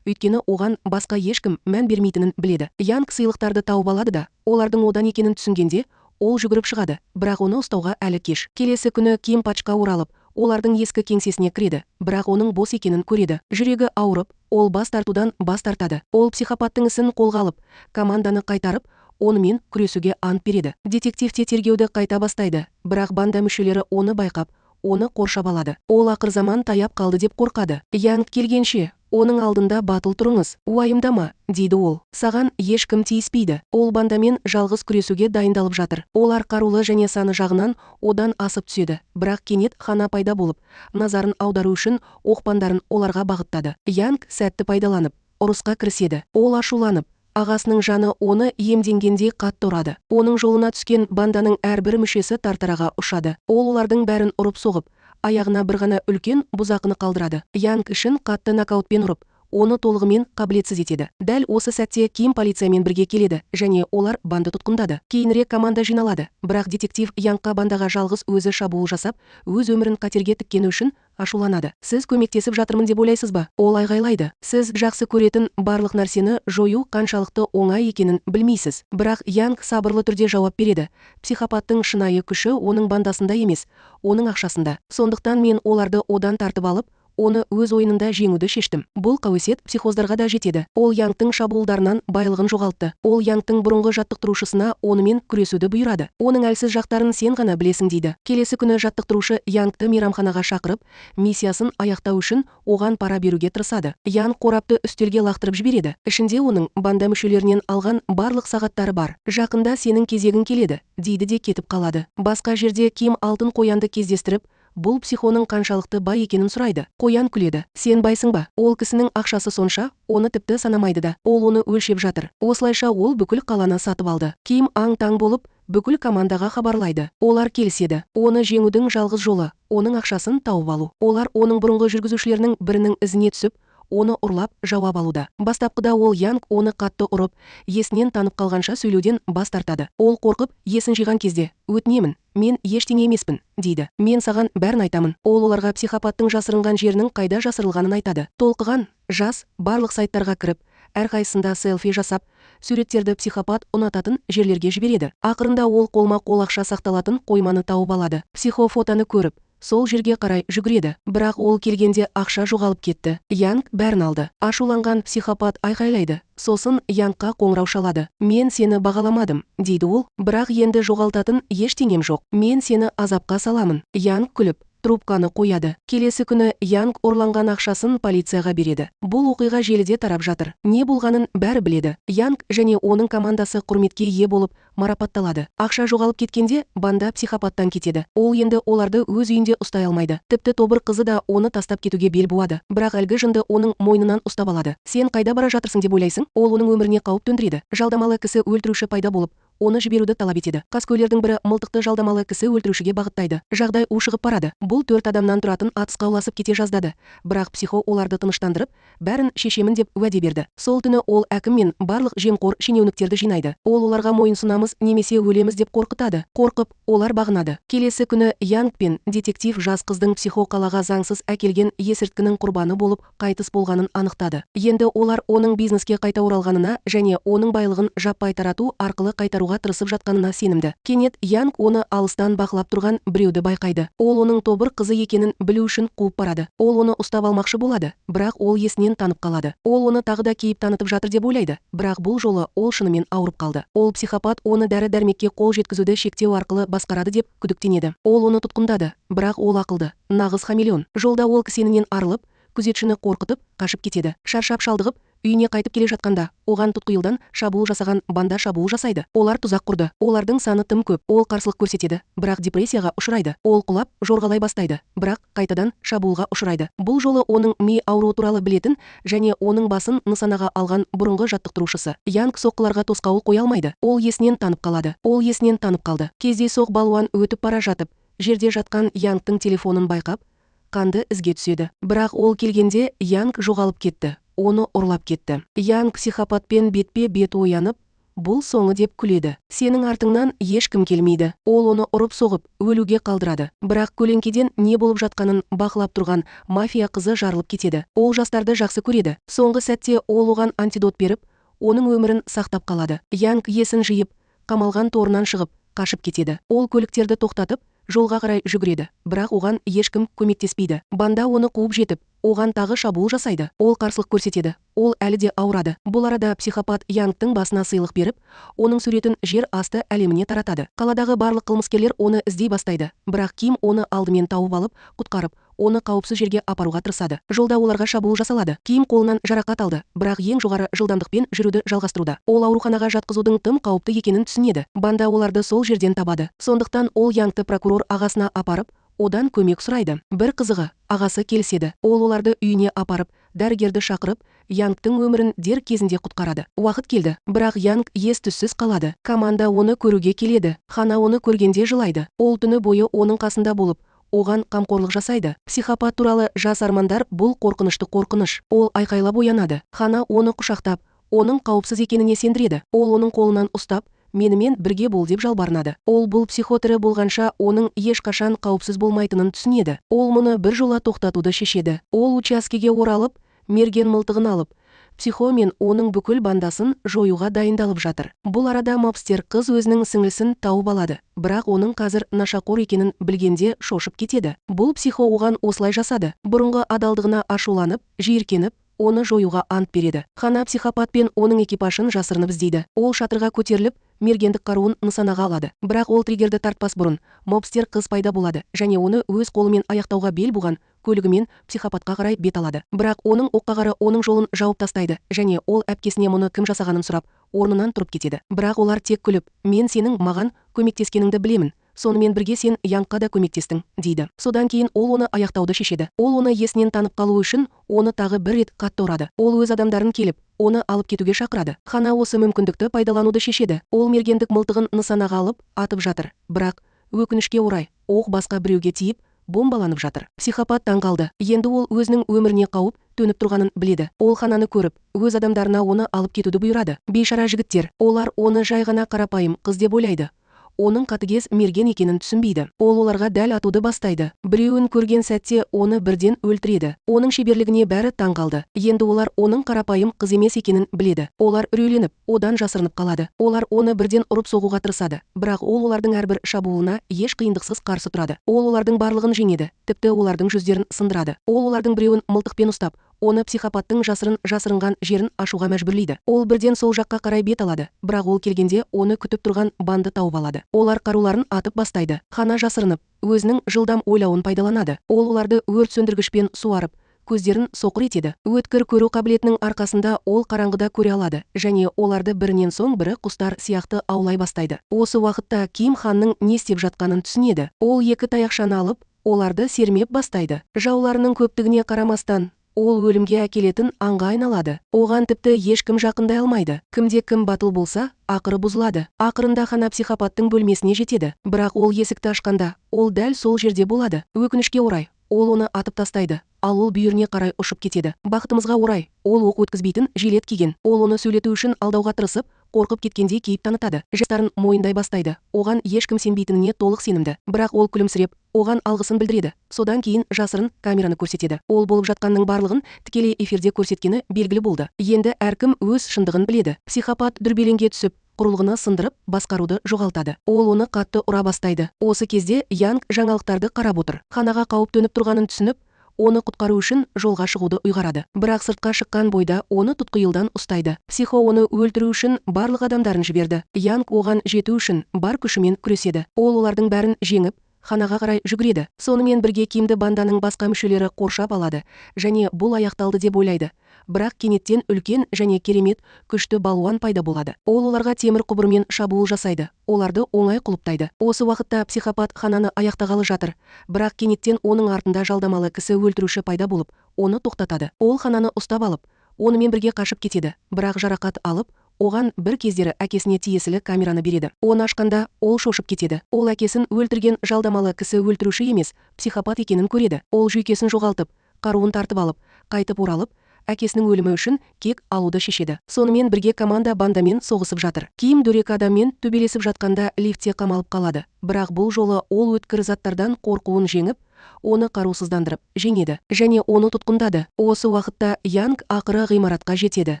A: Өйткені оған басқа ешкім мән бермейтінін біледі. Янг сыйлықтарды тауып алады да, олардың одан екенін түсінгенде, ол жүгіріп шығады, бірақ оны ұстауға әлі кеш. Келесі күні Ким Пачқа оралып, олардың ескі кеңсесіне кіреді, бірақ оның бос екенін көреді. Жүрегі ауырып, ол бас тартудан бас тартады. Ол психопаттың ісін қолға алып, команданы қайтарып, онымен күресуге ант береді. Детектив те тергеуді қайта бастайды, бірақ банда мүшелері оны байқап, оны қоршап алады. Ол ақырзаман таяп қалды деп қорқады. Янг келгенше, оның алдында батыл тұрыңыз, уайымдама, дейді ол. Саған ешкім тиіспейді. Ол бандамен жалғыз күресуге дайындалып жатыр. Олар қарулы және саны жағынан одан асып түседі. Бірақ кенет Хана пайда болып, назарын аудару үшін оқпандарын оларға бағыттады. Янг сәтті пайдаланып, ұрысқа кіріседі. Ол ашуланып, ағасының жаны оны иемденгендей қатты ұрады. Оның жолына түскен банданың әрбір мүшесі тартараға ұшады. Ол олардың бәрін ұрып-соғып, аяғына бір ғана үлкен бұзақыны қалдырады. Янг ішін қатты нокаутпен ұрып, оны толығымен қабілетсіз етеді. Дәл осы сәтте Ким полициямен бірге келеді және олар банды тұтқындады. Кейінірек команда жиналады, бірақ детектив Янгқа бандаға жалғыз өзі шабуыл жасап, өз өмірін қатерге тіккені үшін ашуланады. Сіз көмектесіп жатырмын деп ойлайсыз ба? Ол айғайлайды. Сіз жақсы көретін барлық нәрсені жою қаншалықты оңай екенін білмейсіз. Бірақ Янг сабырлы түрде жауап береді. Психопаттың шынайы күші оның бандасында емес, оның ақшасында. Сондықтан мен оларды одан тартып алып, оны өз ойынында жеңуді шештім. Бұл қауесет психоздарға да жетеді. Ол Янгтың шабуылдарынан байлығын жоғалтты. Ол Янгтың бұрынғы жаттықтырушысына онымен күресуді бұйырады. Оның әлсіз жақтарын сен ғана білесің дейді. Келесі күні жаттықтырушы Янгты мейрамханаға шақырып, миссиясын аяқтау үшін оған пара беруге тырысады. Янг қорапты үстелге лақтырып жібереді. Ішінде оның банда мүшелерінен алған барлық сағаттары бар. Жақында сенің кезегің келеді, дейді де кетіп қалады. Басқа жерде Ким алтын қоянды кездестіріп, бұл психоның қаншалықты бай екенін сұрайды. Қоян күледі. Сен байсың ба? Ол кісінің ақшасы сонша, оны тіпті санамайды да. Ол оны өлшеп жатыр. Осылайша ол бүкіл қаланы сатып алды. Ким аң-таң болып, бүкіл командаға хабарлайды. Олар келіседі. Оны жеңудің жалғыз жолы, оның ақшасын тауып алу. Олар оның бұрынғы жүргізушілерінің бірінің ізіне түсіп, оны ұрлап жауап алуда. Бастапқыда ол Янг оны қатты ұрып, есінен танып қалғанша сөйлеуден бас тартады. Ол қорқып, есін жиған кезде, өтінемін, мен ештеңе емеспін, дейді. Мен саған бәрін айтамын. Ол оларға психопаттың жасырынған жерінің қайда жасырылғанын айтады. Толқыған жас барлық сайттарға кіріп, әрқайсында селфи жасап, суреттерді психопат ұнататын жерлерге жібереді. Ақырында ол қолма-қол ақша сақталатын қойманы тауып алады. Психофотоны көріп, сол жерге қарай жүгіреді, бірақ ол келгенде ақша жоғалып кетті. Янг бәрін алды. Ашуланған психопат айқайлайды. Сосын Янгқа қоңырау шалады. Мен сені бағаламадым, дейді ол, бірақ енді жоғалтатын ештеңем жоқ. Мен сені азапқа саламын. Янг күліп, трубканы қояды. Келесі күні Янг ұрланған ақшасын полицияға береді. Бұл оқиға желіде тарап жатыр. Не болғанын бәрі біледі. Янг және оның командасы құрметке ие болып марапатталады. Ақша жоғалып кеткенде банда психопаттан кетеді. Ол енді оларды өз үйінде ұстай алмайды. Тіпті тобыр қызы да оны тастап кетуге бел буады. Бірақ әлгі жынды оның мойнынан ұстап алады. Сен қайда бара жатырсың деп ойлайсың? Ол оның өміріне қауіп төндіреді. Жалдамалы кісі өлтіруші пайда болып, оны жіберуді талап етеді. Қаскөйлердің бірі мылтықты жалдамалы кісі өлтірушіге бағыттайды. Жағдай ушығып барады. Бұл 4 адамнан тұратын атысқа ұласып кете жаздады. Бірақ психо оларды тыныштандырып, бәрін шешемін деп уәде берді. Сол түні ол әкім мен барлық жемқор шенеуніктерді жинайды. Ол оларға мойынсұнамыз немесе өлеміз деп қорқытады. Қорқып, олар бағынады. Келесі күні Янг пен детектив жас қыздың психо қалаға заңсыз әкелген есірткінің құрбаны болып қайтыс болғанын анықтады. Енді олар оның бизнеске қайта оралғанына және оның байлығын жаппай тарату арқылы қайтаруға апаруға тырысып жатқанына сенімді. Кенет Янг оны алыстан бақылап тұрған біреуді байқайды. Ол оның тобыр қызы екенін білу үшін қуып барады. Ол оны ұстап алмақшы болады, бірақ ол есінен танып қалады. Ол оны тағы да кейіп танытып жатыр деп ойлайды, бірақ бұл жолы ол шынымен ауырып қалды. Ол психопат оны дәрі-дәрмекке қол жеткізуді шектеу арқылы басқарады деп күдіктенеді. Ол оны тұтқындады, бірақ ол ақылды, нағыз хамелеон. Жолда ол кісенінен арылып, күзетшіні қорқытып, қашып кетеді. Шаршап шалдығып, үйіне қайтып келе жатқанда, оған тұтқиылдан шабуыл жасаған банда шабуыл жасайды. Олар тұзақ құрды. Олардың саны тым көп. Ол қарсылық көрсетеді, бірақ депрессияға ұшырайды. Ол құлап, жорғалай бастайды, бірақ қайтадан шабуылға ұшырайды. Бұл жолы оның ми ауруы туралы білетін және оның басын нысанаға алған бұрынғы жаттықтырушысы. Янг соққыларға тосқауыл қоя алмайды. Ол есінен танып қалады. Ол есінен танып қалды. Кездейсоқ балуан өтіп бара жатып, жерде жатқан Янгтың телефонын байқап, қанды ізге түседі. Бірақ ол келгенде Янг жоғалып кетті. Оны ұрлап кетті. Янг психопатпен бетпе-бет оянып, бұл соңы деп күледі. Сенің артыңнан ешкім келмейді. Ол оны ұрып соғып, өлуге қалдырады. Бірақ көлеңкеден не болып жатқанын бақылап тұрған мафия қызы жарылып кетеді. Ол жастарды жақсы көреді. Соңғы сәтте ол оған антидот беріп, оның өмірін сақтап қалады. Янг есін жиып, қамалған торынан шығып, қашып кетеді. Ол көліктерді тоқтатып, жолға қарай жүгіреді, бірақ оған ешкім көмектеспейді. Банда оны қуып жетіп, оған тағы шабуыл жасайды. Ол қарсылық көрсетеді. Ол әлі де ауырады. Бұл арада психопат Янгтың басына сыйлық беріп, оның суретін жер асты әлеміне таратады. Қаладағы барлық қылмыскерлер оны іздей бастайды, бірақ Ким оны алдымен тауып алып, құтқарып, оны қауіпсіз жерге апаруға тырысады. Жолда оларға шабуыл жасалады. Ким қолынан жарақат алды, бірақ ең жоғары жылдамдықпен жүруді жалғастыруда. Ол ауруханаға жатқызудың тым қауіпті екенін түсінеді. Банда оларды сол жерден табады. Сондықтан ол Янгты прокурор ағасына апарып, одан көмек сұрайды. Бір қызығы, ағасы келіседі. Ол оларды үйіне апарып, дәрігерді шақырып, Янгтың өмірін дер кезінде құтқарады. Уақыт келді, бірақ Янг ес-түссіз қалады. Команда оны көруге келеді. Хана оны көргенде жылайды. Ол түні бойы оның қасында болып, оған қамқорлық жасайды. Психопат туралы жас армандар бұл қорқынышты қорқыныш. Ол айқайлап оянады. Хана оны құшақтап, оның қауіпсіз екеніне сендіреді. Ол оның қолынан ұстап, менімен бірге бол деп жалбарынады. Ол бұл психотірі болғанша оның ешқашан қауіпсіз болмайтынын түсінеді. Ол мұны бір жола тоқтатуды шешеді. Ол учаскеге оралып, мерген мылтығын алып, психо мен оның бүкіл бандасын жоюға дайындалып жатыр. Бұл арада мопстер қыз өзінің сіңлісін тауып алады, бірақ оның қазір нашақор екенін білгенде шошып кетеді. Бұл психо оған осылай жасады. Бұрынғы адалдығына ашуланып, жиіркеніп, оны жоюға ант береді. Хана психопат пен оның экипажын жасырынып іздейді. Ол шатырға көтеріліп, мергендік қаруын нысанаға алады. Бірақ ол триггерді тартпас бұрын, мопстер қыз пайда болады және оны өз қолымен аяқтауға бел буған көлігімен психопатқа қарай бет алады. Бірақ оның оққағары оның жолын жауып тастайды және ол әпкесіне мұны кім жасағанын сұрап, орнынан тұрып кетеді. Бірақ олар тек күліп, мен сенің маған көмектескеніңді білемін. Сонымен бірге сен Янгқа да көмектестің, дейді. Содан кейін ол оны аяқтауды шешеді. Ол оны есінен танып қалу үшін оны тағы бір рет қатты ұрады. Ол өз адамдарын келіп, оны алып кетуге шақырады. Хана осы мүмкіндікті пайдалануды шешеді. Ол мергендік мылтығын нысанаға алып, атып жатыр. Бірақ өкінішке орай, оқ басқа біреуге тиіп, бомбаланып жатыр. Психопат таңғалды. Енді ол өзінің өміріне қауіп төніп тұрғанын біледі. Ол Хананы көріп, өз адамдарына оны алып кетуді бұйырады. Бейшара жігіттер, олар оны жай ғана қарапайым қыз деп ойлайды. Оның қатыгез мерген екенін түсінбейді. Ол оларға дәл атуды бастайды. Біреуін көрген сәтте оны бірден өлтіреді. Оның шеберлігіне бәрі таңғалды. Енді олар оның қарапайым қыз емес екенін біледі. Олар үрейленіп, одан жасырынып қалады. Олар оны бірден ұрып соғуға тырысады. Бірақ ол олардың әрбір шабуылына еш қиындықсыз қарсы тұрады. Ол олардың барлығын жеңеді. Тіпті олардың жүздерін сындырады. Ол олардың біреуін мылтықпен ұстап, оны психопаттың жасырынған жерін ашуға мәжбүрлейді. Ол бірден сол жаққа қарай бет алады, бірақ ол келгенде оны күтіп тұрған банды тауып алады. Олар қаруларын атып бастайды. Хана жасырынып, өзінің жылдам ойлауын пайдаланады. Ол оларды өрт сөндіргішпен суарып, көздерін соқыр етеді. Өткір көру қабілетінің арқасында ол қараңғыда көре алады және оларды бірінен соң бірі құстар сияқты аулай бастайды. Осы уақытта Ким ханның не істеп жатқанын түсінеді. Ол екі таяқшаны алып, оларды сермеп бастайды. Жауларының көптігіне қарамастан, ол өлімге әкелетін аңға айналады. Оған тіпті ешкім жақындай алмайды. Кімде-кім батыл болса, ақыры бұзылады. Ақырында Хана психопаттың бөлмесіне жетеді. Бірақ ол есікті ашқанда, ол дәл сол жерде болады. Өкінішке орай, ол оны атып тастайды. Ал ол бүйіріне қарай ұшып кетеді. Бақытымызға орай, ол оқ өткізбейтін жилет киген. Ол оны сөйлету үшін алдауға тырысып, қорқып кеткендей кейіп танытады. Жастарын мойындай бастайды. Оған ешкім сенбейтініне толық сенімді. Бірақ ол күлімсіреп, оған алғысын білдіреді. Содан кейін жасырын камераны көрсетеді. Ол болып жатқанның барлығын тікелей эфирде көрсеткені белгілі болды. Енді әркім өз шындығын біледі. Психопат дүрбелеңге түсіп, құрылғыны сындырып, басқаруды жоғалтады. Ол оны қатты ұра бастайды. Осы кезде Янг жаңалықтарды қарап отыр. Ханаға қауіп төніп тұрғанын түсініп, оны құтқару үшін жолға шығуды ұйғарады. Бірақ сыртқа шыққан бойда оны тұтқиылдан ұстайды. Психо оны өлтіру үшін барлық адамдарын жіберді. Янг оған жету үшін бар күшімен күреседі. Ол олардың бәрін жеңіп, ханаға қарай жүгіреді. Сонымен бірге Кимді банданың басқа мүшелері қоршап алады және бұл аяқталды деп ойлайды. Бірақ кенеттен үлкен және керемет күшті балуан пайда болады. Ол оларға темір құбырмен шабуыл жасайды. Оларды оңай құлыптайды. Осы уақытта психопат хананы аяқтағалы жатыр. Бірақ кенеттен оның артында жалдамалы кісі өлтіруші пайда болып, оны тоқтатады. Ол хананы ұстап алып, онымен бірге қашып кетеді. Бірақ жарақат алып, оған бір кездері әкесіне тиесілі камераны береді. Оны ашқанда ол шошып кетеді. Ол әкесін өлтірген жалдамалы кісі өлтіруші емес, психопат екенін көреді. Ол жүйкесін жоғалтып, қаруын тартып алып, қайтып оралып, әкесінің өлімі үшін кек алуды шешеді. Сонымен бірге команда бандамен соғысып жатыр. Ким дөрекі адаммен төбелесіп жатқанда лифтте қамалып қалады. Бірақ бұл жолы ол өткір заттардан қорқуын жеңіп, оны қарусыздандырып жеңеді және оны тұтқындады. Осы уақытта Янг ақыры ғимаратқа жетеді.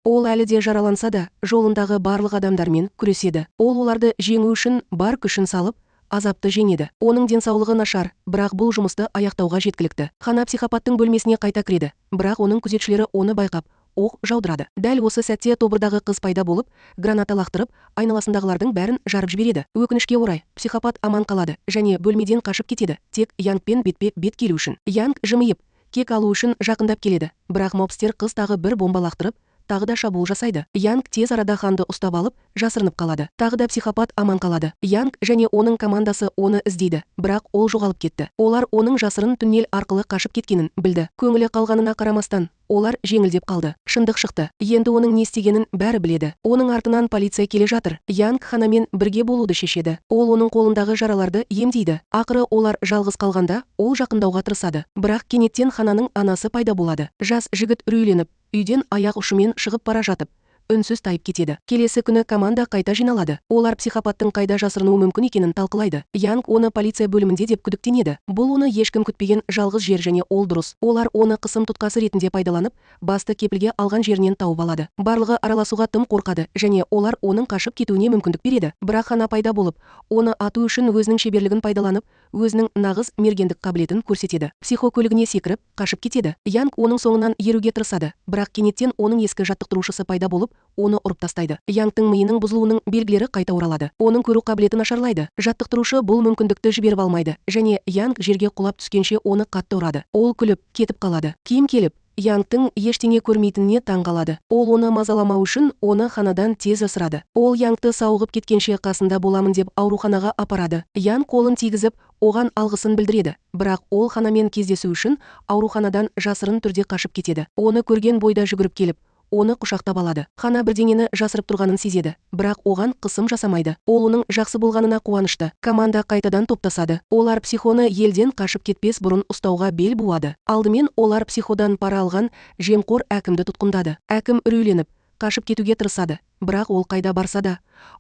A: Ол әлі де жараланса да, жолындағы барлық адамдармен күреседі. Ол оларды жеңу үшін бар күшін салып, азапты жеңеді. Оның денсаулығы нашар, бірақ бұл жұмысты аяқтауға жеткілікті. Хана психопаттың бөлмесіне қайта кіреді, бірақ оның күзетшілері оны байқап, оқ жаудырады. Дәл осы сәтте тобырдағы қыз пайда болып, граната лақтырып, айналасындағылардың бәрін жарып жібереді. Өкінішке орай, психопат аман қалады және бөлмеден қашып кетеді, тек Янгпен бетпе-бет келу үшін. Янг жымиып, кек алу үшін жақындап келеді, бірақ мобстер қыз тағы бір бомба лақтырып, тағы да шабуыл жасайды. Янг тез арада ханды ұстап алып, жасырынып қалады. Тағы да психопат аман қалады. Янг және оның командасы оны іздейді, бірақ ол жоғалып кетті. Олар оның жасырын туннель арқылы қашып кеткенін білді. Көңілі қалғанына қарамастан, олар жеңілдеп қалды. Шындық шықты. Енді оның не істегенін бәрі біледі. Оның артынан полиция келе жатыр. Янг ханамен бірге болуды шешеді. Ол оның қолындағы жараларды емдейді. Ақыры олар жалғыз қалғанда, ол жақындауға тырысады. Бірақ кенеттен хананың анасы пайда болады. Жас жігіт үрейленіп, үйден аяқ ұшымен шығып бара жатып, үнсіз тайып кетеді. Келесі күні команда қайта жиналады. Олар психопаттың қайда жасырынуы мүмкін екенін талқылайды. Янг оны полиция бөлімінде деп күдіктенеді. Бұл оны ешкім күтпеген жалғыз жер және ол дұрыс. Олар оны қысым тұтқасы ретінде пайдаланып, басты кепілге алған жерінен тауып алады. Барлығы араласуға тым қорқады және олар оның қашып кетуіне мүмкіндік береді. Бірақ хана пайда болып, оны ату үшін өзінің шеберлігін пайдаланып, өзінің нағыз мергендік қабілетін көрсетеді. Психо көлігіне секіріп, қашып кетеді. Янг оның соңынан еруге тырысады, бірақ кенеттен оның ескі жаттықтырушысы пайда болып, оны ұрып тастайды. Янгтың миының бұзылуының белгілері қайта оралады. Оның көру қабілеті нашарлайды. Жаттықтырушы бұл мүмкіндікті жіберіп алмайды және Янг жерге құлап түскенше оны қатты ұрады. Ол күліп, кетіп қалады. Ким келіп, Янгтың ештеңе көрмейтініне таң қалады. Ол оны мазаламау үшін оны ханадан тез жасырады. Ол Янгты сауығып кеткенше қасында боламын деп ауруханаға апарады. Янг қолын тигізіп, оған алғысын білдіреді. Бірақ ол ханамен кездесу үшін ауруханадан жасырын түрде қашып кетеді. Оны көрген бойда жүгіріп келіп, оны құшақтап алады. Хана бірдеңені жасырып тұрғанын сезеді, бірақ оған қысым жасамайды. Ол оның жақсы болғанына қуанышты. Команда қайтадан топтасады. Олар психоны елден қашып кетпес бұрын ұстауға бел буады. Алдымен олар психодан пара алған жемқор әкімді тұтқындады. Әкім үрейленіп, қашып кетуге тырысады. Бірақ ол қайда барса да,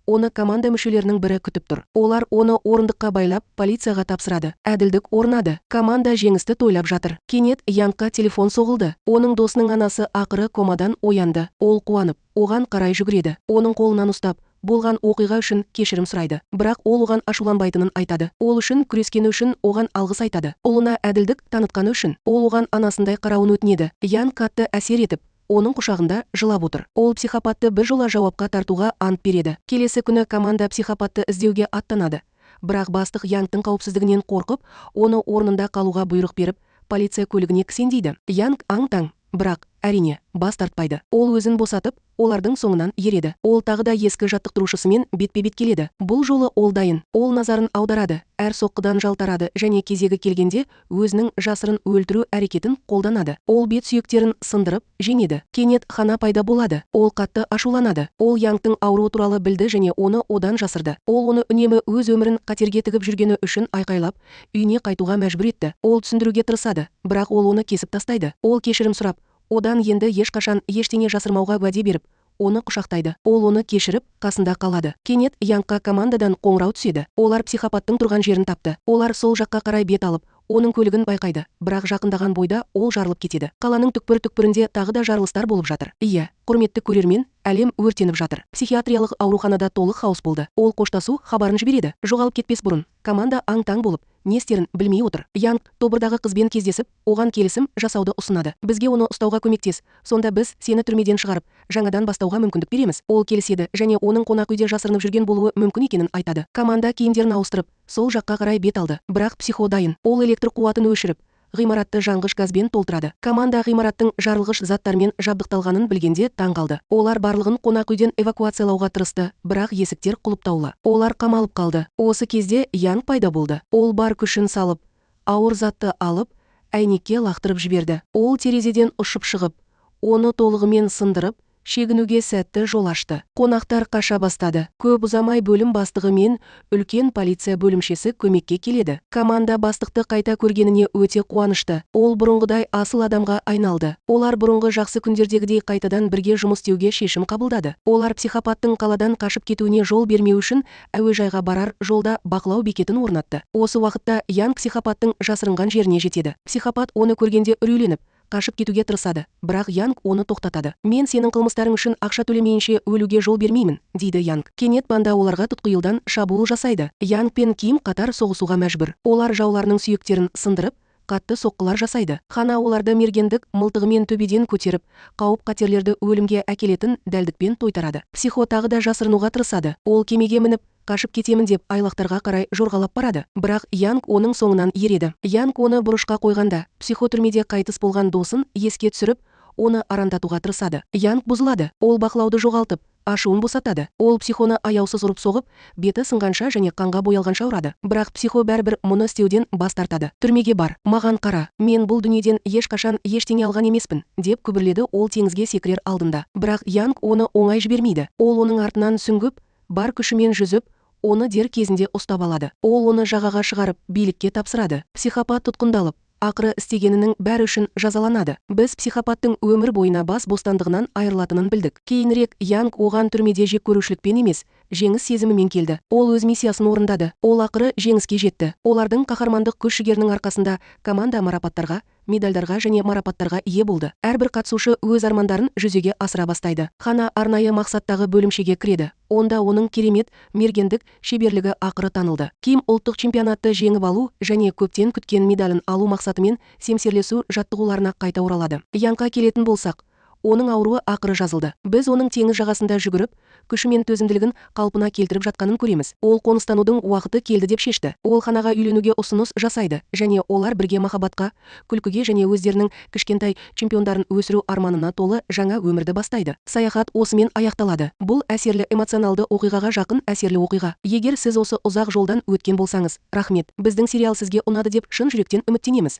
A: оны команда мүшелерінің бірі күтіп тұр. Олар оны орындыққа байлап, полицияға тапсырады. Әділдік орнады. Команда жеңісті тойлап жатыр. Кенет Янгқа телефон соғылды. Оның досының анасы ақыры комадан оянды. Ол қуанып, оған қарай жүгіреді. Оның қолынан ұстап, болған оқиға үшін кешірім сұрайды. Бірақ ол оған ашуланбайтынын айтады. Ол үшін күрескені үшін оған алғыс айтады. Ұлына әділдік танытқаны үшін ол оған анасындай қарауын өтінеді. Янг қатты әсер етіп, оның құшағында жылап отыр. Ол психопатты біржола жауапқа тартуға ант береді. Келесі күні команда психопатты іздеуге аттанады. Бірақ бастық Янгтың қауіпсіздігінен қорқып, оны орнында қалуға бұйрық беріп, полиция көлігіне кісендейді. Янг аң-таң, бірақ әрине бас тартпайды. Ол өзін босатып, олардың соңынан ереді. Ол тағы да ескі жаттықтырушысымен бетпе-бет келеді. Бұл жолы ол дайын. Ол назарын аударады, әр соққыдан жалтарады және кезегі келгенде өзінің жасырын өлтіру әрекетін қолданады. Ол бет сүйектерін сындырып жеңеді. Кенет хана пайда болады. Ол қатты ашуланады. Ол Янгтың ауруы туралы білді және оны одан жасырды. Ол оны үнемі өз өмірін қатерге тігіп жүргені үшін айқайлап, үйіне қайтуға мәжбүр етті. Ол түсіндіруге тырысады, бірақ ол оны кесіп тастайды. Ол кешірім сұрап, одан енді ешқашан ештеңе жасырмауға уәде беріп, оны құшақтайды. Ол оны кешіріп, қасында қалады. Кенет Янгқа командадан қоңырау түседі. Олар психопаттың тұрған жерін тапты. Олар сол жаққа қарай бет алып, оның көлігін байқайды, бірақ жақындаған бойда ол жарылып кетеді. Қаланың түкпір-түкпірінде тағы да жарылыстар болып жатыр. Иә, құрметті көрермен, әлем өртеніп жатыр. Психиатриялық ауруханада толық хаос болды. Ол қоштасу хабарын жібереді. Жоғалып кетпес бұрын, команда аң-таң болып, не істерін білмей отыр. Янг тобырдағы қызбен кездесіп, оған келісім жасауды ұсынады. Бізге оны ұстауға көмектес, сонда біз сені түрмеден шығарып, жаңадан бастауға мүмкіндік береміз. Ол келіседі және оның қонақ үйде жасырынып жүрген болуы мүмкін екенін айтады. Команда киімдерін ауыстырып, сол жаққа қарай бет алды. Бірақ психо дайын. Ол электр қуатын өшіріп, ғимаратты жанғыш газбен толтырады. Команда ғимараттың жарылғыш заттармен жабдықталғанын білгенде таң қалды. Олар барлығын қонақ үйден эвакуациялауға тырысты, бірақ есіктер құлыптаулы. Олар қамалып қалды. Осы кезде Янг пайда болды. Ол бар күшін салып, ауыр затты алып, әйнекке лақтырып жіберді. Ол терезеден ұшып шығып, оны толығымен сындырып, шегінуге сәтті жол ашты. Қонақтар қаша бастады. Көп ұзамай бөлім бастығы мен үлкен полиция бөлімшесі көмекке келеді. Команда бастықты қайта көргеніне өте қуанышты. Ол бұрынғыдай асыл адамға айналды. Олар бұрынғы жақсы күндердегідей қайтадан бірге жұмыс істеуге шешім қабылдады. Олар психопаттың қаладан қашып кетуіне жол бермеу үшін әуежайға барар жолда бақылау бекетін орнатты. Осы уақытта Янг психопаттың жасырынған жеріне жетеді. Психопат оны көргенде үрейленіп, қашып кетуге тырысады, бірақ Янг оны тоқтатады. Мен сенің қылмыстарың үшін ақша төлемейінше өлуге жол бермеймін, дейді Янг. Кенет банда оларға тұтқиылдан шабуыл жасайды. Янг пен Ким қатар соғысуға мәжбүр. Олар жауларының сүйектерін сындырып, қатты соққылар жасайды. Хана оларды мергендік мылтығымен төбеден көтеріп, қауіп-қатерлерді өлімге әкелетін дәлдікпен тойтарады. Психо тағы да жасырынуға тырысады. Ол кемеге мініп, қашып кетемін деп айлақтарға қарай жорғалап барады. Бірақ Янг оның соңынан ереді. Янг оны бұрышқа қойғанда, психо түрмеде қайтыс болған досын еске түсіріп, оны арандатуға тырысады. Янг бұзылады. Ол бақылауды жоғалтып, ашуын босатады. Ол психоны аяусыз ұрып соғып, беті сынғанша және қанға боялғанша ұрады. Бірақ психо бәрібір мұны істеуден бас тартады. Түрмеге бар, маған қара, мен бұл дүниеден ешқашан ештеңе алған емеспін, деп күбірледі ол теңізге секірер алдында. Бірақ Янг оны оңай жібермейді. Ол оның артынан сүңгіп, бар күшімен жүзіп, оны дер кезінде ұстап алады. Ол оны жағаға шығарып, билікке тапсырады. Психопат тұтқындалып, ақыры істегенінің бәрі үшін жазаланады. Біз психопаттың өмір бойына бас бостандығынан айырылатынын білдік. Кейінірек Янг оған түрмеде жек көрушілікпен емес, жеңіс сезімімен келді. Ол өз миссиясын орындады. Ол ақыры жеңіске жетті. Олардың қаһармандық күш-жігерінің арқасында команда марапаттарға, медальдарға және марапаттарға ие болды. Әрбір қатысушы өз армандарын жүзеге асыра бастайды. Хана арнайы мақсаттағы бөлімшеге кіреді. Онда оның керемет мергендік шеберлігі ақыры танылды. Ким ұлттық чемпионатты жеңіп алу және көптен күткен медалін алу мақсатымен семсерлесу жаттығуларына қайта оралады. Янгқа келетін болсақ, оның ауруы ақыры жазылды. Біз оның теңіз жағасында жүгіріп, күші мен төзімділігін қалпына келтіріп жатқанын көреміз. Ол қоныстанудың уақыты келді деп шешті. Ол ханаға үйленуге ұсыныс жасайды және олар бірге махаббатқа, күлкіге және өздерінің кішкентай чемпиондарын өсіру арманына толы жаңа өмірді бастайды. Саяхат осымен аяқталады. Бұл әсерлі эмоционалды оқиғаға жақын әсерлі оқиға. Егер сіз осы ұзақ жолдан өткен болсаңыз, рахмет. Біздің сериал сізге ұнады деп шын жүректен үміттенеміз.